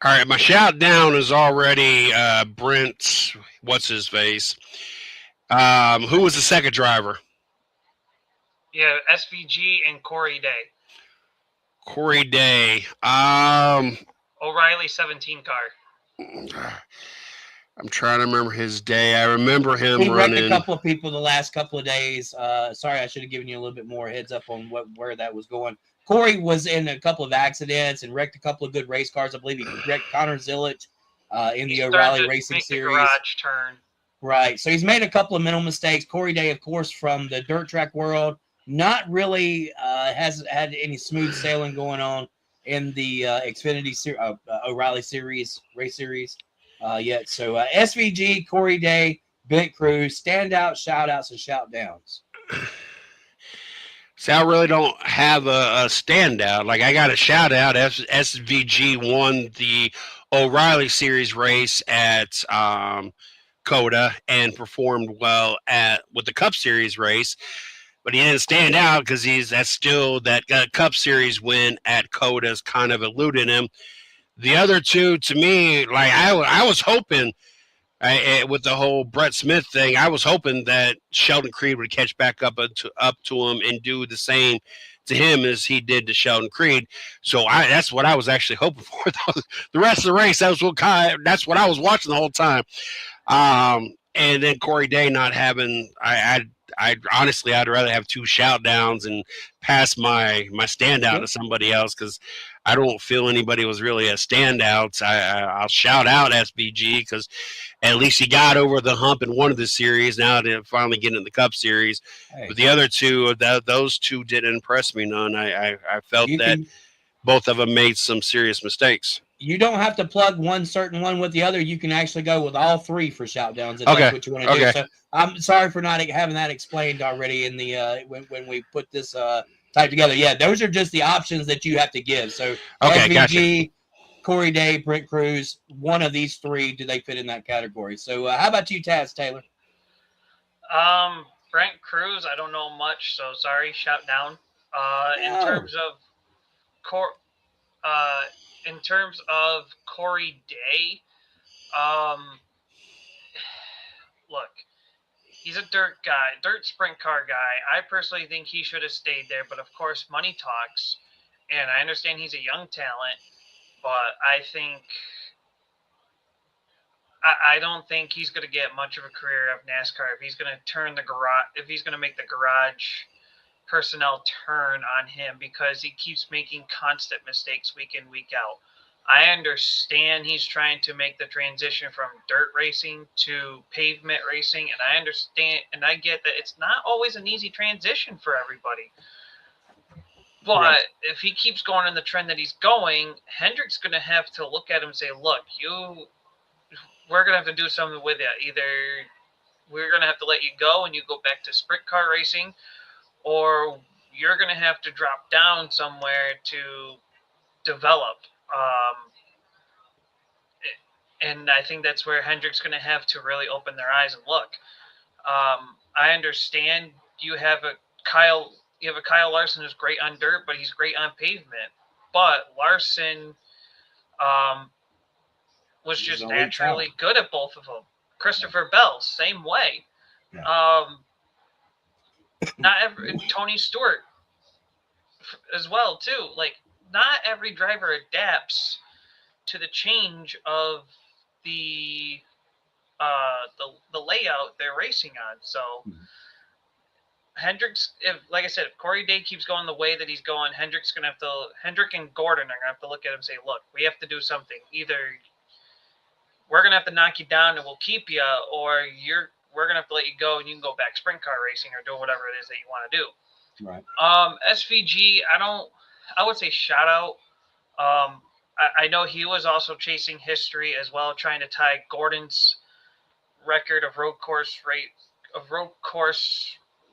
All right, my shout down is already Brent. What's his face? Who was the second driver? Yeah, SVG and Corey Day. Corey Day. O'Reilly 17 car. I'm trying to remember his day. I remember him He wrecked running. a couple of people the last couple of days. Sorry, I should have given you a little bit more heads up on where that was going. Corey was in a couple of accidents and wrecked a couple of good race cars. I believe he wrecked Connor Zillich in the O'Reilly Racing Series. Garage turn. Right. So he's made a couple of mental mistakes. Corey Day, of course, from the dirt track world, not really has had any smooth sailing going on in the Xfinity O'Reilly Series race series yet. So SVG, Corey Day, Brent Cruz, standout, shout-outs, and shout-downs. See, I really don't have a standout. Like, I got a shout out. SVG won the O'Reilly Series race at COTA and performed well with the Cup Series race, but he didn't stand out because that Cup Series win at COTA is kind of eluding him. The other two, to me, like I was hoping. With the whole Brett Smith thing, I was hoping that Sheldon Creed would catch back up to him and do the same to him as he did to Sheldon Creed. So that's what I was actually hoping for. The rest of the race, that's what I was watching the whole time. And then Corey Day not having, I honestly, I'd rather have 2 shout downs and pass my standout to somebody else because I don't feel anybody was really a standout. I'll shout out SVG because at least he got over the hump in one of the series. Now to finally get in the Cup Series. Hey. But the other two, those two didn't impress me none. I felt that both of them made some serious mistakes. You don't have to plug one certain one with the other. You can actually go with all 3 for shout downs. Okay. That's what you want to do. So I'm sorry for not having that explained already in the when we put this type together. Yeah, those are just the options that you have to give. So SVG, gotcha. Corey Day, Brent Cruz, one of these 3, do they fit in that category? So how about you, Taz Taylor? Brent Cruz, I don't know much, so sorry, shout down. In terms of Corey Day, look, he's a dirt sprint car guy. I personally think he should have stayed there, but of course money talks, and I understand he's a young talent, but I don't think he's going to get much of a career of NASCAR if he's going to make the garage personnel turn on him because he keeps making constant mistakes week in, week out. I understand he's trying to make the transition from dirt racing to pavement racing, and I understand and I get that it's not always an easy transition for everybody. But if he keeps going in the trend that he's going, Hendrick's going to have to look at him and say, look, we're going to have to do something with it. Either we're going to have to let you go and you go back to sprint car racing, or you're going to have to drop down somewhere to develop. And I think that's where Hendrick's going to have to really open their eyes and look. I understand you have a Kyle Larson who's great on dirt, but he's great on pavement. But Larson was just naturally good at both of them. Christopher Bell, same way. Yeah. Tony Stewart as well too. Like, not every driver adapts to the change of the layout they're racing on. So Hendrick's, like I said, if Corey Day keeps going the way that he's going, Hendrick and Gordon are gonna have to look at him and say, look, we have to do something. Either we're gonna have to knock you down and we'll keep you, or we're gonna have to let you go and you can go back sprint car racing or do whatever it is that you want to do. Right. SVG, I would say shout out. I know he was also chasing history as well, trying to tie Gordon's record of road course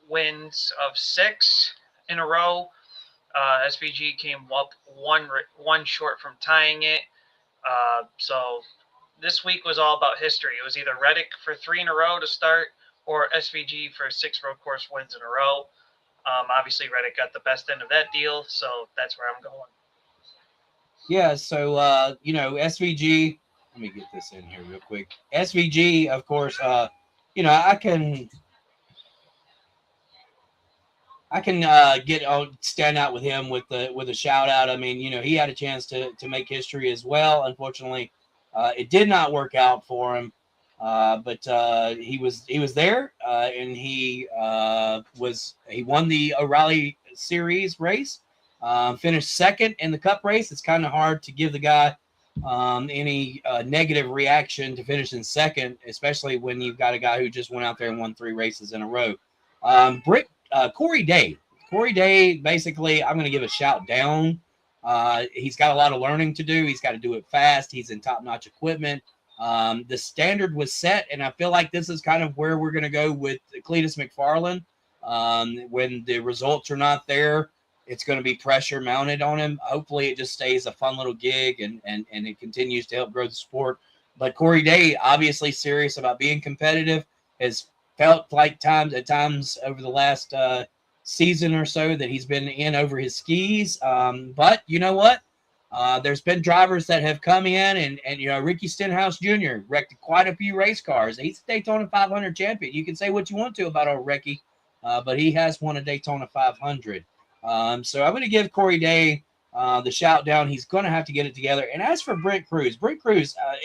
wins of 6 in a row. SVG came up one short from tying it. So this week was all about history. It was either Reddick for 3 in a row to start, or SVG for 6 road course wins in a row. Obviously, Reddick got the best end of that deal, so that's where I'm going. Yeah, so, SVG, let me get this in here real quick. SVG, of course, I can stand out with him with a shout out. I mean, he had a chance to make history as well. Unfortunately, it did not work out for him. But he was there, and he won the O'Reilly Series race. Finished second in the Cup race. It's kind of hard to give the guy any negative reaction to finishing second, especially when you've got a guy who just went out there and won 3 races in a row. Corey Day. Corey Day, basically, I'm going to give a shout down. He's got a lot of learning to do. He's got to do it fast. He's in top-notch equipment. The standard was set, and I feel like this is kind of where we're going to go with Cleetus McFarland. When the results are not there, it's going to be pressure mounted on him. Hopefully, it just stays a fun little gig, and it continues to help grow the sport. But Corey Day, obviously serious about being competitive, has felt like at times over the last season or so that he's been in over his skis. But you know what? There's been drivers that have come in, and Ricky Stenhouse Jr. wrecked quite a few race cars. He's a Daytona 500 champion. You can say what you want to about old Ricky, but he has won a Daytona 500. So I'm going to give Corey Day the shout down. He's going to have to get it together. And as for Brent Cruz,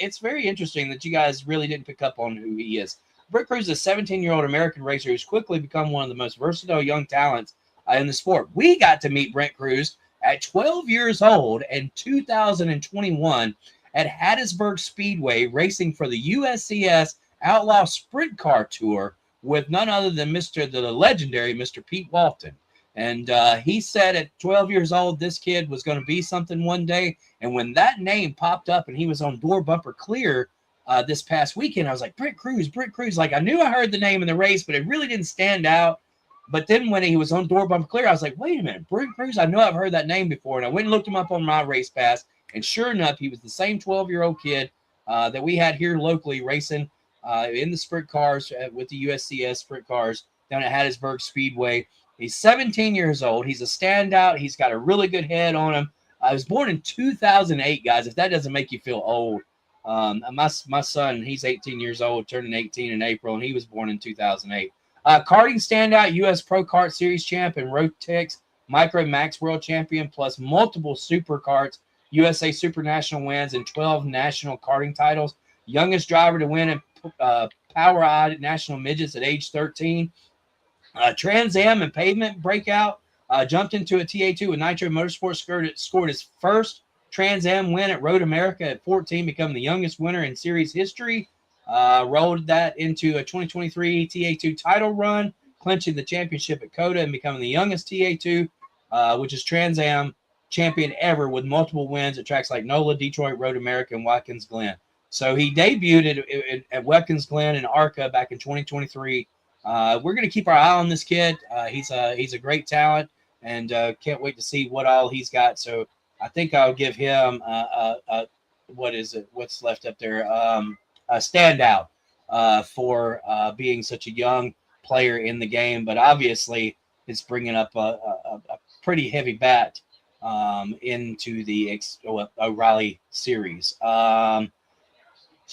it's very interesting that you guys really didn't pick up on who he is. Brent Cruz is a 17-year-old American racer who's quickly become one of the most versatile young talents in the sport. We got to meet Brent Cruz at 12 years old in 2021 at Hattiesburg Speedway, racing for the USCS Outlaw Sprint Car Tour with none other than the legendary Mr. Pete Walton. And he said at 12 years old, this kid was going to be something one day. And when that name popped up and he was on Door Bumper Clear this past weekend, I was like, Brent Cruz. Like, I knew I heard the name in the race, but it really didn't stand out. But then when he was on Door Bumper Clear, I was like, wait a minute, Brent Cruz, I know I've heard that name before. And I went and looked him up on my race pass. And sure enough, he was the same 12-year-old kid that we had here locally racing in the sprint cars with the USCS sprint cars down at Hattiesburg Speedway. He's 17 years old. He's a standout. He's got a really good head on him. I was born in 2008, guys, if that doesn't make you feel old. My son, he's 18 years old, turning 18 in April, and he was born in 2008. Karting standout, U.S. Pro Kart Series champ and Rotex Micro Max World Champion, plus multiple Super Karts, USA Super National wins, and 12 national karting titles. Youngest driver to win at Power-Eyed National Midgets at age 13. Trans Am and pavement breakout. Jumped into a TA2 with Nitro Motorsports, scored his first Trans Am win at Road America at 14, becoming the youngest winner in series history. Rolled that into a 2023 TA2 title run, clinching the championship at COTA and becoming the youngest TA2, which is Trans Am champion ever, with multiple wins at tracks like NOLA, Detroit, Road America, and Watkins Glen. So he debuted at Watkins Glen and ARCA back in 2023. We're going to keep our eye on this kid. He's a great talent, and can't wait to see what all he's got. So I think I'll give him what's left up there, a standout for being such a young player in the game. But obviously, it's bringing up a pretty heavy bat into the O'Reilly Series.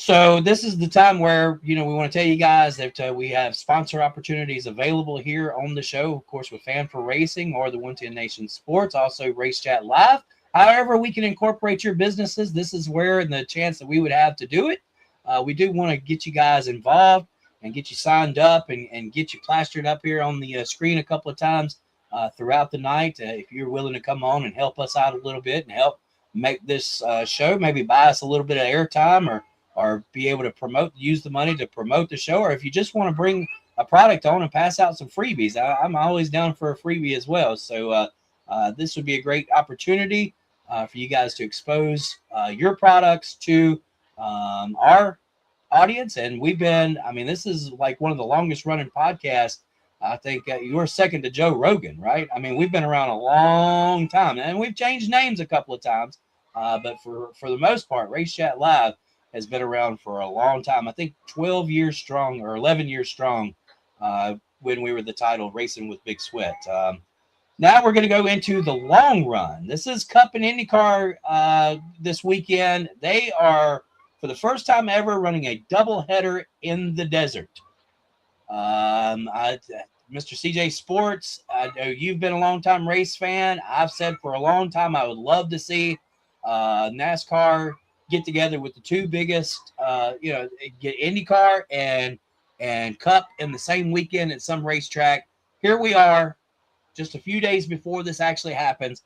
So this is the time where, we want to tell you guys that we have sponsor opportunities available here on the show, of course, with Fan for Racing or the 110 Nation Sports, also Race Chat Live. However we can incorporate your businesses, this is where the chance that we would have to do it. We do want to get you guys involved and get you signed up and get you plastered up here on the screen a couple of times throughout the night. If you're willing to come on and help us out a little bit and help make this show, maybe buy us a little bit of airtime or be able to use the money to promote the show, or if you just want to bring a product on and pass out some freebies, I'm always down for a freebie as well. So this would be a great opportunity for you guys to expose your products to our audience. And this is like one of the longest running podcasts. I think you're second to Joe Rogan, right? I mean, we've been around a long time, and we've changed names a couple of times. But for the most part, Race Chat Live has been around for a long time. I think 12 years strong or 11 years strong when we were the title Racing with Big Sweat. Now we're going to go into the long run. This is Cup and IndyCar this weekend. They are, for the first time ever, running a doubleheader in the desert. Mr. CJ Sports, I know you've been a long-time race fan. I've said for a long time I would love to see NASCAR get together with the two biggest, get IndyCar and Cup in the same weekend at some racetrack. Here we are, just a few days before this actually happens.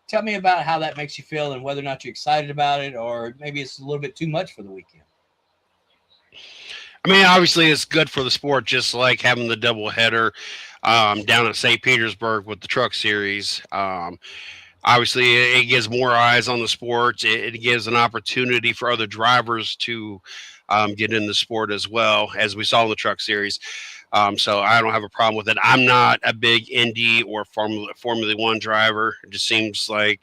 Tell me about how that makes you feel and whether or not you're excited about it, or maybe it's a little bit too much for the weekend. I mean, obviously it's good for the sport, just like having the doubleheader down at St. Petersburg with the Truck Series. Obviously, it gives more eyes on the sport. It gives an opportunity for other drivers to get in the sport as well, as we saw in the Truck Series. So I don't have a problem with it. I'm not a big Indy or Formula One driver. It just seems like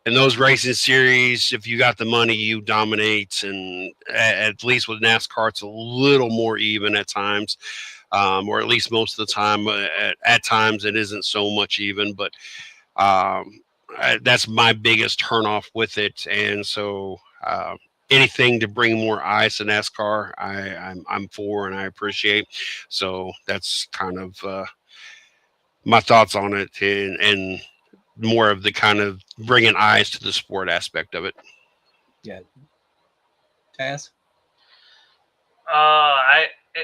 in those racing series, if you got the money, you dominate. And at least with NASCAR, it's a little more even at times, or at least most of the time. At times, it isn't so much even, but that's my biggest turnoff with it. And so anything to bring more eyes to NASCAR, I'm for and I appreciate. So that's kind of my thoughts on it, and more of the kind of bringing eyes to the sport aspect of it. Yeah. Taz?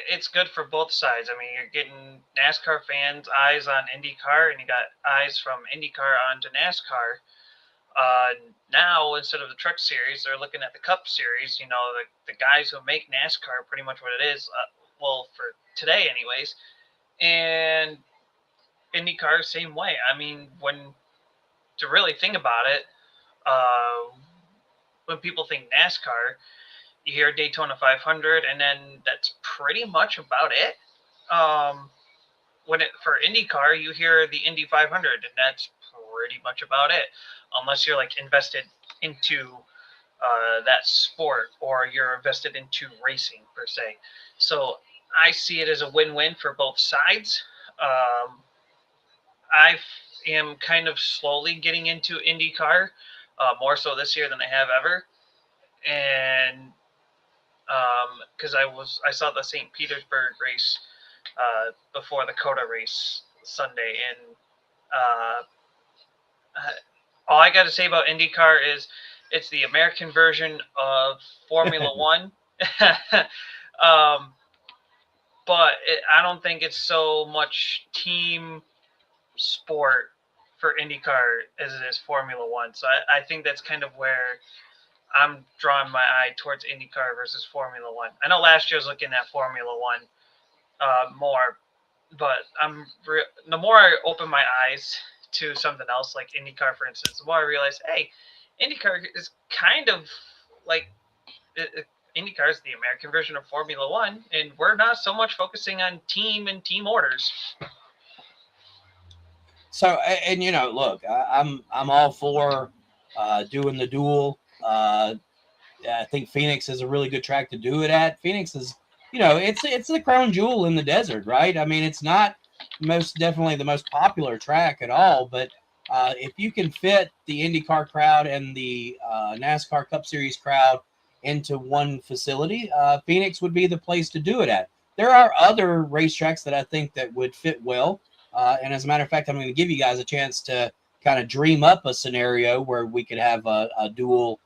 It's good for both sides. I mean, you're getting NASCAR fans' eyes on IndyCar, and you got eyes from IndyCar onto NASCAR. Now, instead of the Truck Series, they're looking at the Cup Series. You know, the guys who make NASCAR, pretty much what it is. Well, for today, anyways. And IndyCar, same way. I mean, to really think about it, when people think NASCAR, you hear Daytona 500, and then that's pretty much about it. For IndyCar, you hear the Indy 500, and that's pretty much about it, unless you're like invested into that sport or you're invested into racing per se. So I see it as a win-win for both sides. I am kind of slowly getting into IndyCar, more so this year than I have ever, and because I saw the St. Petersburg race before the Coda race Sunday, and all I got to say about IndyCar is it's the American version of Formula One, but I don't think it's so much team sport for IndyCar as it is Formula One. So I think that's kind of where I'm drawing my eye towards IndyCar versus Formula One. I know last year I was looking at Formula One more, but the more I open my eyes to something else like IndyCar, for instance, the more I realize, hey, IndyCar is kind of like IndyCar is the American version of Formula One, and we're not so much focusing on team and team orders. So, and look, I'm all for doing the duel. I think Phoenix is a really good track to do it at. Phoenix is, it's the crown jewel in the desert, right? I mean, it's not most definitely the most popular track at all, but if you can fit the IndyCar crowd and the NASCAR Cup Series crowd into one facility, Phoenix would be the place to do it at. There are other racetracks that I think that would fit well. And as a matter of fact, I'm going to give you guys a chance to kind of dream up a scenario where we could have a dual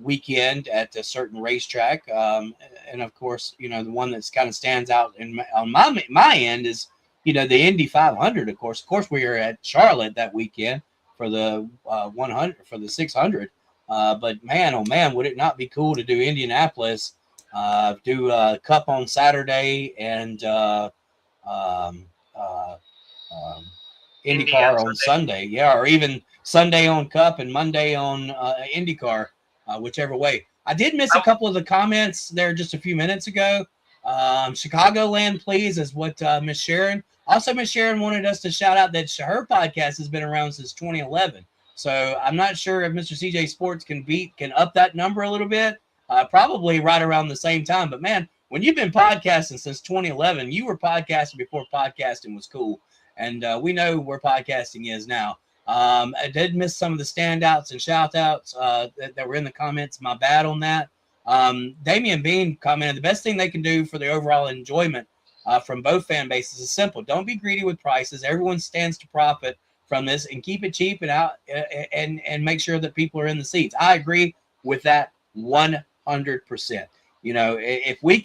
weekend at a certain racetrack. And of course, the one that's kind of stands out on my end is, the Indy 500. Of course, we are at Charlotte that weekend for the 600. But man, oh man, would it not be cool to do Indianapolis, do a Cup on Saturday and IndyCar on Sunday. Yeah, or even Sunday on Cup and Monday on IndyCar, whichever way. I did miss a couple of the comments there just a few minutes ago. Chicagoland, please, is what Miss Sharon. Also, Miss Sharon wanted us to shout out that her podcast has been around since 2011. So I'm not sure if Mr. CJ Sports can up that number a little bit. Probably right around the same time. But man, when you've been podcasting since 2011, you were podcasting before podcasting was cool. And we know where podcasting is now. I did miss some of the standouts and shout outs that were in the comments. My bad on that. Damian Bean commented, the best thing they can do for the overall enjoyment from both fan bases is simple. Don't be greedy with prices. Everyone stands to profit from this, and keep it cheap and out and make sure that people are in the seats. I agree with that 100%. If we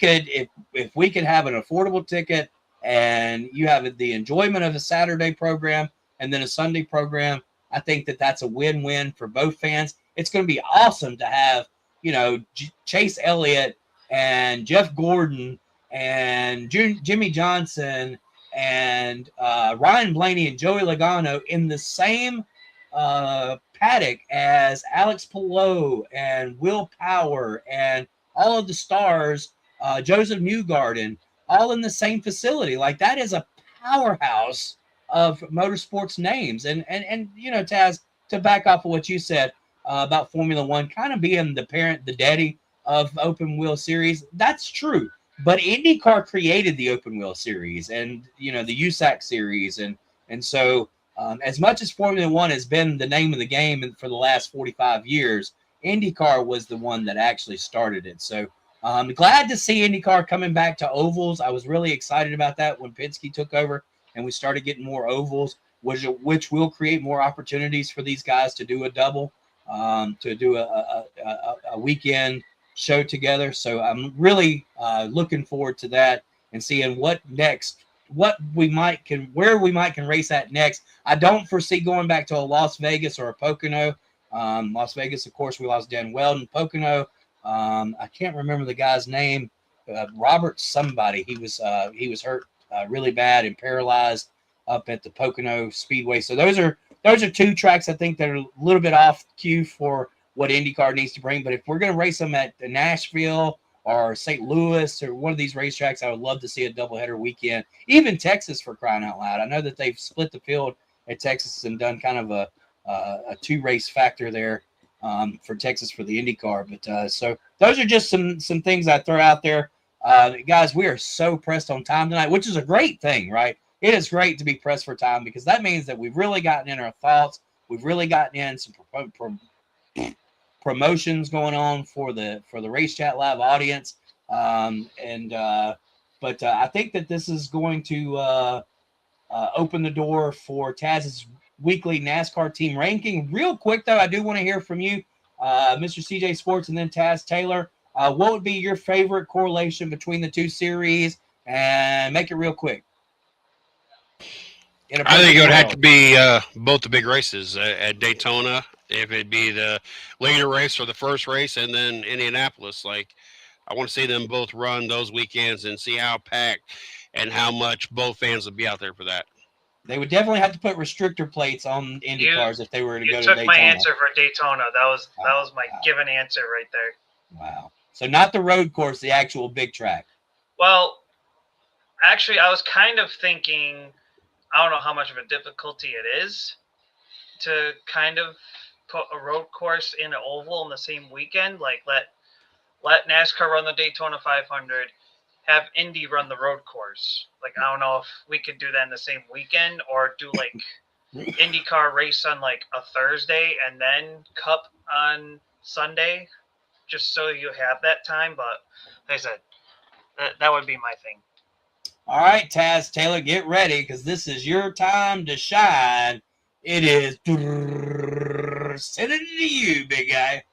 could have an affordable ticket and you have the enjoyment of a Saturday program and then a Sunday program, I think that that's a win-win for both fans. It's going to be awesome to have, Chase Elliott and Jeff Gordon and Jimmy Johnson and Ryan Blaney and Joey Logano in the same paddock as Alex Palou and Will Power and all of the stars, Joseph Newgarden, all in the same facility. Like, that is a powerhouse of motorsports names. And Taz, to back off of what you said about Formula One kind of being the daddy of open wheel series, that's true. But IndyCar created the open wheel series and, the USAC series. And so as much as Formula One has been the name of the game for the last 45 years, IndyCar was the one that actually started it. So I'm glad to see IndyCar coming back to ovals. I was really excited about that when Penske took over and we started getting more ovals, which will create more opportunities for these guys to do a double, to do a weekend show together. So I'm really looking forward to that and seeing where we might can race at next. I don't foresee going back to a Las Vegas or a Pocono. Las Vegas, of course, we lost Dan Weldon. Pocono, I can't remember the guy's name. Robert somebody. He was hurt really bad and paralyzed up at the Pocono Speedway. So those are two tracks I think that are a little bit off cue for what IndyCar needs to bring. But if we're going to race them at Nashville or St. Louis or one of these racetracks, I would love to see a doubleheader weekend. Even Texas, for crying out loud. I know that they've split the field at Texas and done kind of a two-race factor there for Texas for the IndyCar. But so those are just some things I throw out there. Guys, we are so pressed on time tonight, which is a great thing, right? It is great to be pressed for time because that means that we've really gotten in our thoughts. We've really gotten in some promotions going on for the Race Chat Live audience. But I think that this is going to open the door for Taz's weekly NASCAR team ranking. Real quick, though, I do want to hear from you, Mr. CJ Sports, and then Taz Taylor. What would be your favorite correlation between the two series? And make it real quick. I think it would have to be both the big races at Daytona, if it'd be the later race or the first race, and then Indianapolis. Like, I want to see them both run those weekends and see how packed and how much both fans would be out there for that. They would definitely have to put restrictor plates on Indy cars if they were to go to Daytona. You took my answer for Daytona. That was my given answer right there. Wow. So not the road course, the actual big track. Well, actually, I was kind of thinking, I don't know how much of a difficulty it is to kind of put a road course in an oval in the same weekend. Like, let NASCAR run the Daytona 500, have Indy run the road course. Like, I don't know if we could do that in the same weekend, or do like IndyCar race on like a Thursday and then Cup on Sunday. just so you have that time. But like I said, that would be my thing. All right, Taz Taylor, get ready because this is your time to shine. It is sending it to you, big guy.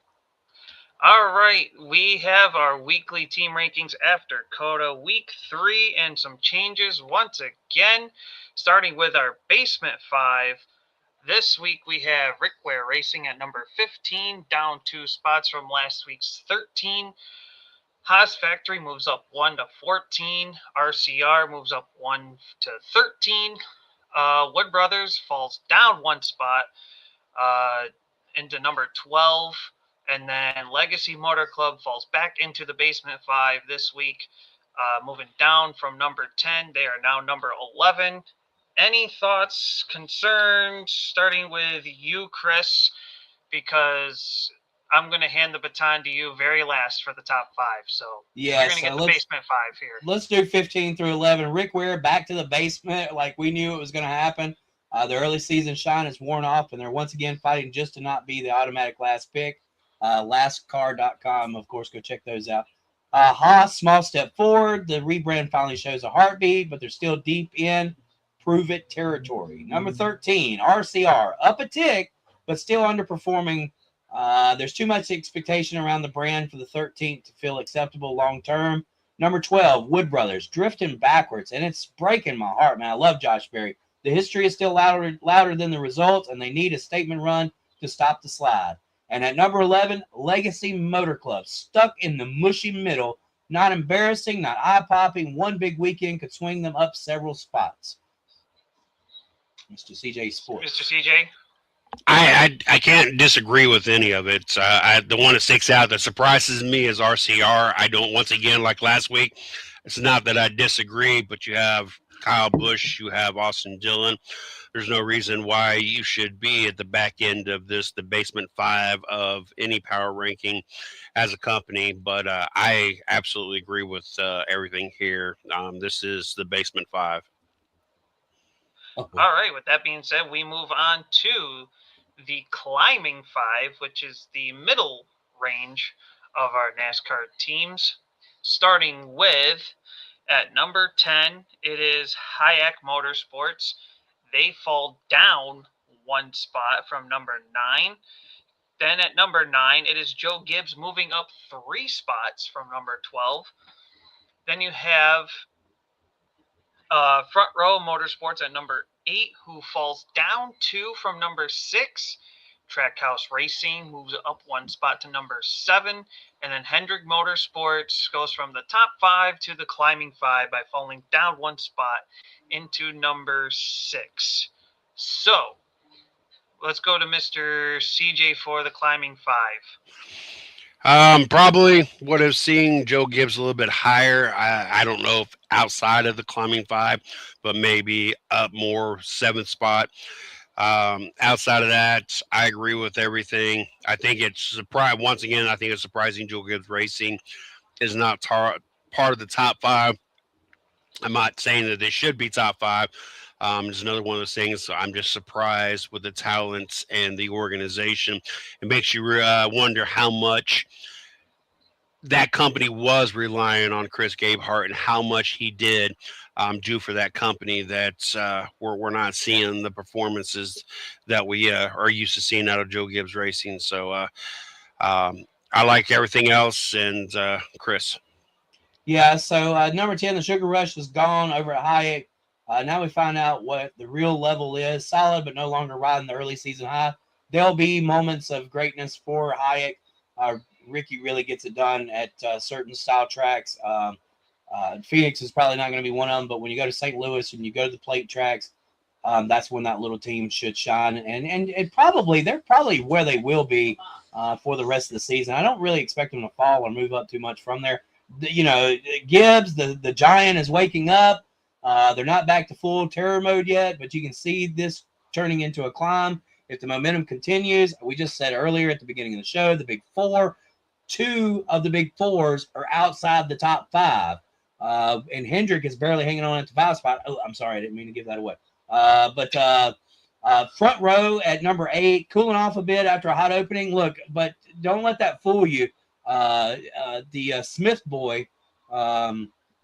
All right, we have our weekly team rankings after COTA Week 3 and some changes once again, starting with our Basement 5. This week we have Rick Ware Racing at number 15, down 2 spots from last week's 13. Haas Factory moves up 1 to 14. RCR moves up 1 to 13. Wood Brothers falls down 1 spot into number 12. And then Legacy Motor Club falls back into the Basement 5 this week, moving down from number 10. They are now number 11. Any thoughts, concerns, starting with you, Chris, because I'm going to hand the baton to you very last for the top 5. So yeah, you're going to get the Basement 5 here. Let's do 15 through 11. Rick Ware back to the basement like we knew it was going to happen. The early season shine is worn off, and they're once again fighting just to not be the automatic last pick. Lastcar.com, of course, go check those out. Haas, small step forward. The rebrand finally shows a heartbeat, but they're still deep in prove it territory. Number 13, RCR, up a tick, but still underperforming. There's too much expectation around the brand for the 13th to feel acceptable long term. Number 12, Wood Brothers, drifting backwards, and it's breaking my heart, man. I love Josh Berry. The history is still louder than the results, and they need a statement run to stop the slide. And at number 11, Legacy Motor Club, stuck in the mushy middle, not embarrassing, not eye-popping. One big weekend could swing them up several spots. Mr. CJ Sports. Mr. CJ? I can't disagree with any of it. The one that sticks out that surprises me is RCR. I don't, once again, like last week, it's not that I disagree, but you have Kyle Busch, you have Austin Dillon. There's no reason why you should be at the back end of this, the Basement 5 of any power ranking as a company. But I absolutely agree with everything here. This is the Basement 5. All right. With that being said, we move on to the Climbing 5, which is the middle range of our NASCAR teams. Starting with, at number 10, it is Hayek Motorsports. They fall down 1 spot from number 9. Then at number 9, it is Joe Gibbs moving up 3 spots from number 12. Then you have Front Row Motorsports at number 8, who falls down 2 from number 6. Trackhouse Racing moves up 1 spot to number 7. And then Hendrick Motorsports goes from the top 5 to the Climbing 5 by falling down 1 spot into number 6. So let's go to Mr. CJ for the Climbing 5. Probably would have seen Joe Gibbs a little bit higher. I don't know if outside of the Climbing 5, but maybe up more 7th spot. Outside of that, I agree with everything. I think it's once again, I think it's surprising Joe Gibbs Racing is not part of the top 5. I'm not saying that they should be top 5. It's another one of those things. I'm just surprised with the talents and the organization. It makes you wonder how much that company was relying on Chris Gabehart and how much he did do for that company that we're not seeing the performances that we are used to seeing out of Joe Gibbs Racing. So I like everything else. And Chris. Yeah, so number 10, the Sugar Rush is gone over at Hayek. Now we find out what the real level is. Solid, but no longer riding the early season high. There'll be moments of greatness for Hayek. Ricky really gets it done at certain style tracks. Phoenix is probably not going to be one of them, but when you go to St. Louis and you go to the plate tracks, that's when that little team should shine. And they're probably where they will be for the rest of the season. I don't really expect them to fall or move up too much from there. Gibbs, the giant is waking up. They're not back to full terror mode yet, but you can see this turning into a climb. If the momentum continues, we just said earlier at the beginning of the show, the big 4, 2 of the big 4s are outside the top 5. And Hendrick is barely hanging on at the 5 spot. Oh, I'm sorry. I didn't mean to give that away. But Front Row at number 8, cooling off a bit after a hot opening. Look, but don't let that fool you. The Smith boy,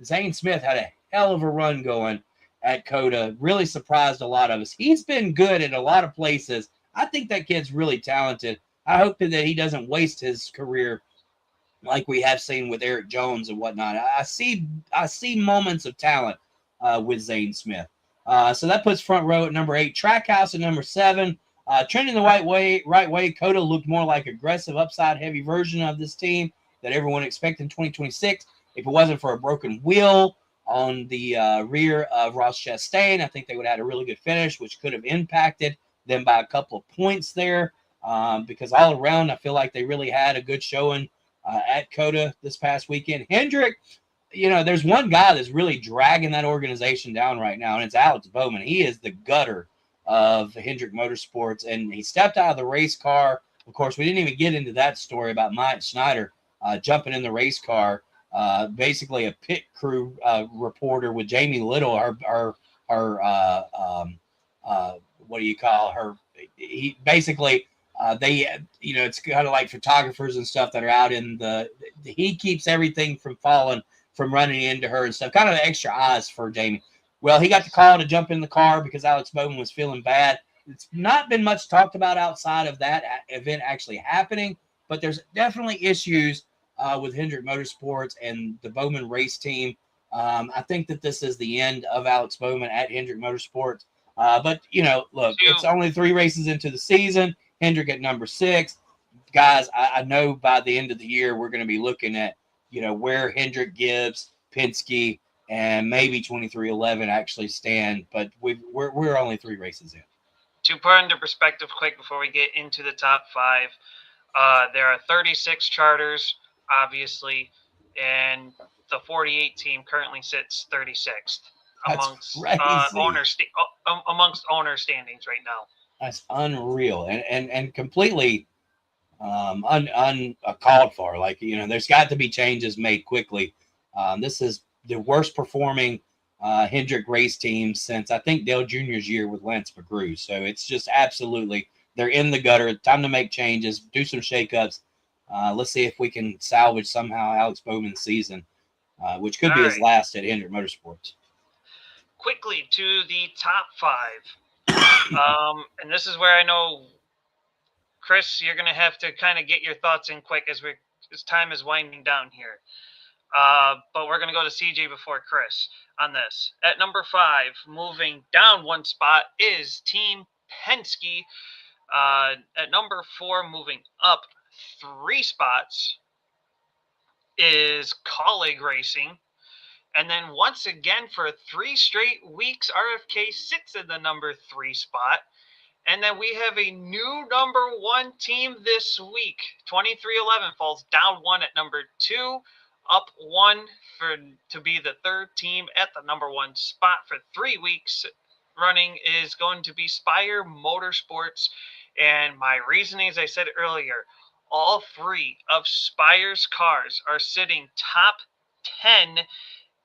Zane Smith, had a hell of a run going at COTA. Really surprised a lot of us. He's been good at a lot of places. I think that kid's really talented. I hope that he doesn't waste his career like we have seen with Eric Jones and whatnot. I see moments of talent with Zane Smith. So that puts Front Row at number 8. Trackhouse at number 7. Trending the right way. COTA looked more like aggressive, upside-heavy version of this team that everyone expected in 2026. If it wasn't for a broken wheel on the rear of Ross Chastain, I think they would have had a really good finish, which could have impacted them by a couple of points there. Because all around, I feel like they really had a good showing at COTA this past weekend. Hendrick, there's one guy that's really dragging that organization down right now, and it's Alex Bowman. He is the gutter of Hendrick Motorsports, and he stepped out of the race car. Of course, we didn't even get into that story about Mike Schneider jumping in the race car. Basically a pit crew reporter with Jamie Little, her what do you call her? He basically it's kind of like photographers and stuff that are out in he keeps everything from running into her and stuff. Kind of extra eyes for Jamie. Well, he got the call to jump in the car because Alex Bowman was feeling bad. It's not been much talked about outside of that event actually happening, but there's definitely issues with Hendrick Motorsports and the Bowman race team. I think that this is the end of Alex Bowman at Hendrick Motorsports. But, look, it's only 3 races into the season. Hendrick at number 6. Guys, I know by the end of the year we're going to be looking at, where Hendrick, Gibbs, Penske, and maybe 2311 actually stand. But we're only 3 races in. To put into perspective quick before we get into the top 5, there are 36 charters, obviously, and the 48 team currently sits 36th amongst owner standings right now. That's unreal and completely uncalled for. Like, there's got to be changes made quickly. This is the worst performing Hendrick race team since I think Dale Jr.'s year with Lance McGrew. So it's just absolutely, they're in the gutter. Time to make changes, do some shakeups. Let's see if we can salvage somehow Alex Bowman's season, which could be his last at Hendrick Motorsports. Quickly to the top 5. And this is where I know, Chris, you're going to have to kind of get your thoughts in quick as time is winding down here. But we're going to go to CJ before Chris on this. At number 5, moving down 1 spot, is Team Penske. At number 4, moving up 3 spots, is Colleague Racing. And then once again, for 3 straight weeks, RFK sits in the number 3 spot. And then we have a new number 1 team this week. 2311 falls down 1 at number 2, up 1 to be the 3rd team at the number 1 spot for 3 weeks running is going to be Spire Motorsports. And my reasoning, as I said earlier, all 3 of Spire's cars are sitting top 10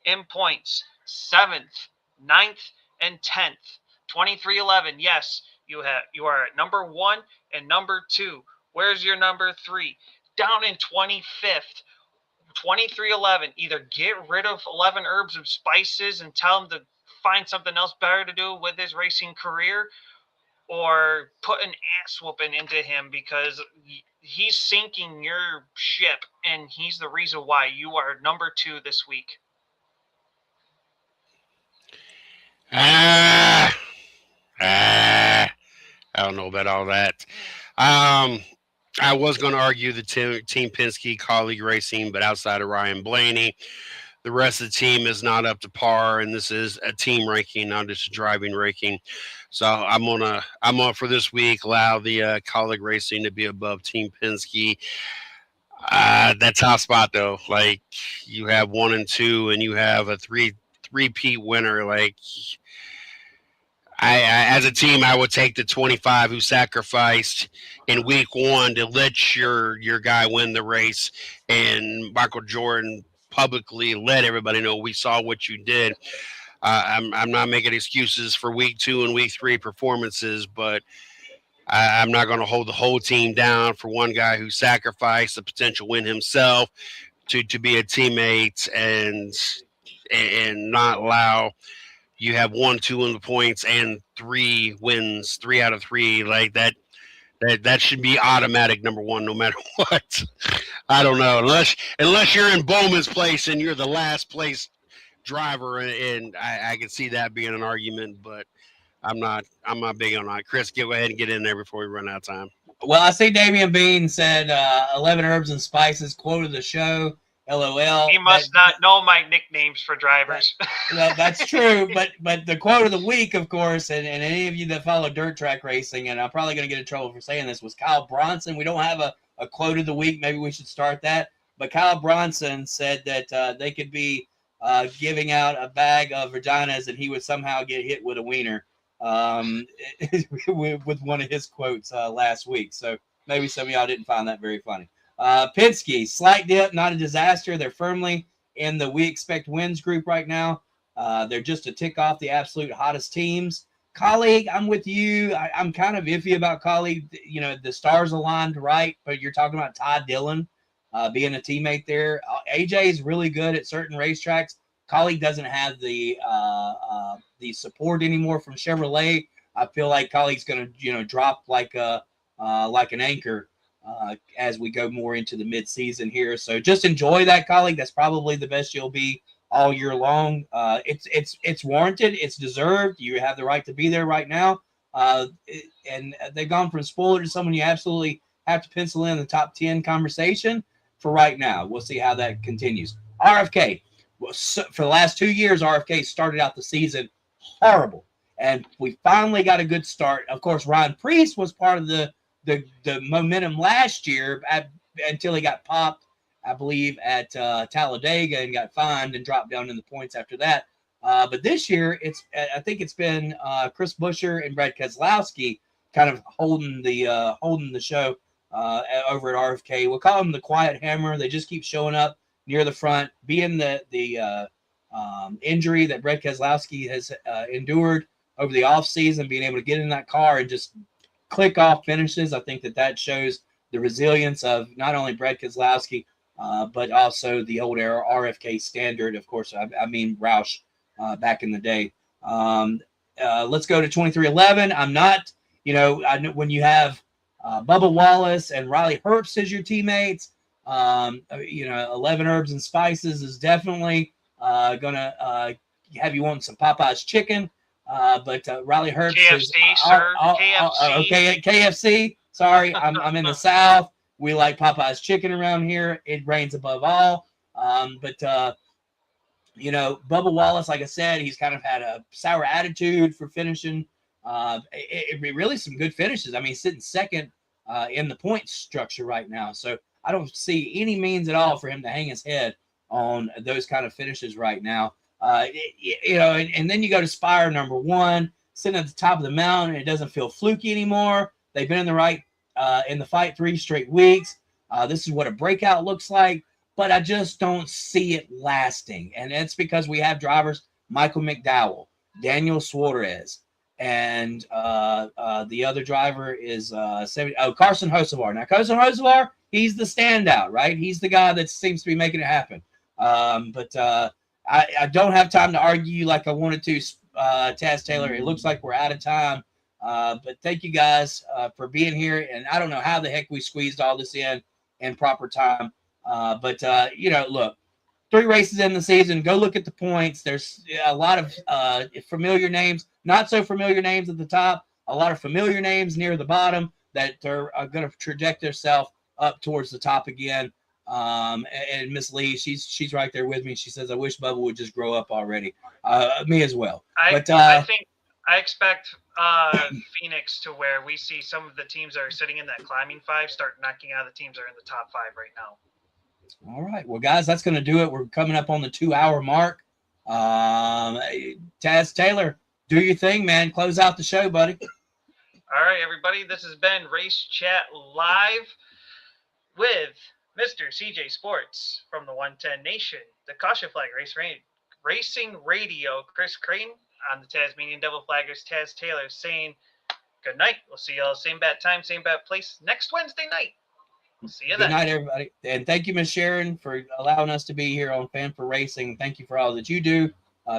in points, 7th, 9th, and 10th. 2311, yes, you are at number 1 and number 2. Where's your number 3? Down in 25th. 2311, either get rid of 11 Herbs and Spices and tell him to find something else better to do with his racing career, or put an ass whooping into him, because he's sinking your ship, and he's the reason why you are number 2 this week. I don't know about all that. I was going to argue the Team Penske Colleague Racing, but outside of Ryan Blaney, the rest of the team is not up to par, and this is a team ranking, not just a driving ranking. So I'm gonna for this week allow the Colleague Racing to be above Team Penske. That top spot though, like you have 1 and 2, and you have a three-peat winner. Like I as a team, I would take the 25 who sacrificed in week 1 to let your guy win the race, and Michael Jordan publicly let everybody know we saw what you did. I'm not making excuses for week 2 and week 3 performances, but I'm not going to hold the whole team down for one guy who sacrificed the potential win himself to be a teammate and not allow you have 1-2 in the points and 3 wins, 3 out of 3 like that. That should be automatic number one, no matter what. I don't know, unless you're in Bowman's place and you're the last place driver, and I can see that being an argument, but I'm not big on that. Chris, go ahead and get in there before we run out of time. Well, I see Damian Bean said 11 herbs and spices, quote of the show. LOL. He must not know my nicknames for drivers. Well, that's true, but the quote of the week, of course, and any of you that follow dirt track racing, and I'm probably going to get in trouble for saying this, was Kyle Bronson. We don't have a quote of the week. Maybe we should start that. But Kyle Bronson said that they could be giving out a bag of vaginas and he would somehow get hit with a wiener with one of his quotes last week. So maybe some of y'all didn't find that very funny. Penske, slight dip, not a disaster. They're firmly in the we expect wins group right now. They're just a tick off the absolute hottest teams. Colleague, I'm with you. I'm kind of iffy about Colleague. You know, the stars aligned right, but you're talking about Ty Dillon being a teammate there. AJ is really good at certain racetracks. Colleague doesn't have the support anymore from Chevrolet. I feel like Colleague's going to drop like an anchor as we go more into the mid-season here. So just enjoy that, Colleague. That's probably the best you'll be all year long. It's warranted. It's deserved. You have the right to be there right now. And they've gone from spoiler to someone you absolutely have to pencil in the top 10 conversation for right now. We'll see how that continues. RFK. For the last 2 years, RFK started out the season horrible. And we finally got a good start. Of course, Ryan Preece was part of the momentum last year until he got popped, I believe, at Talladega and got fined and dropped down in the points after that. But this year, I think it's been Chris Buescher and Brad Keselowski kind of holding the show over at RFK. We'll call them the quiet hammer. They just keep showing up near the front, being the injury that Brad Keselowski has endured over the offseason, being able to get in that car and just click off finishes. I think that shows the resilience of not only Brad Keselowski, but also the old era RFK standard. Of course, I mean Roush back in the day. Let's go to 2311. I'm not, when you have Bubba Wallace and Riley Herbst as your teammates, 11 herbs and spices is definitely gonna have you wanting some Popeye's chicken. But Riley Herbst KFC, is sir. KFC. Okay, KFC. Sorry, I'm in the South. We like Popeye's chicken around here. It reigns above all. But Bubba Wallace, like I said, he's kind of had a sour attitude for finishing. It really some good finishes. I mean, he's sitting second in the point structure right now. So I don't see any means at all for him to hang his head on those kind of finishes right now. And then you go to Spire number 1, sitting at the top of the mountain. It doesn't feel fluky anymore. They've been in the fight 3 straight weeks. This is what a breakout looks like, but I just don't see it lasting. And it's because we have drivers, Michael McDowell, Daniel Suarez, and the other driver is Carson Hocevar. Now, Carson Hocevar, he's the standout, right? He's the guy that seems to be making it happen. But I don't have time to argue like I wanted to, Taz Taylor. It looks like we're out of time. But thank you guys for being here. And I don't know how the heck we squeezed all this in proper time. But look, 3 races in the season. Go look at the points. There's a lot of familiar names, not so familiar names at the top, a lot of familiar names near the bottom that are going to traject themselves up towards the top again. And Miss Lee, she's right there with me. She says, I wish Bubba would just grow up already. Me as well. I expect Phoenix to where we see some of the teams that are sitting in that climbing 5 start knocking out the teams that are in the top 5 right now. All right. Well, guys, that's going to do it. We're coming up on the 2-hour mark. Taz Taylor, do your thing, man. Close out the show, buddy. All right, everybody. This has been Race Chat Live with Mr. CJ Sports from the 110 Nation, the Caution Flag Racing Radio, Chris Creighton, on the Tasmanian Devil Flaggers, Taz Taylor, saying Good night. We'll see y'all same bad time, same bad place next Wednesday night. We'll see you Good then. night, everybody. And thank you, Miss Sharon, for allowing us to be here on Fan for Racing. Thank you for all that you do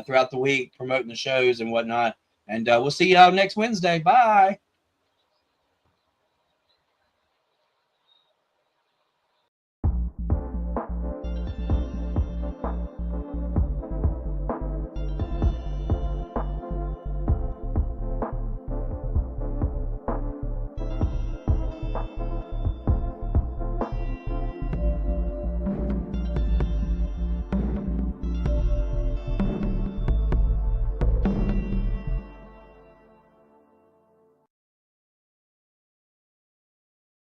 throughout the week, promoting the shows and whatnot. And we'll see y'all next Wednesday. Bye.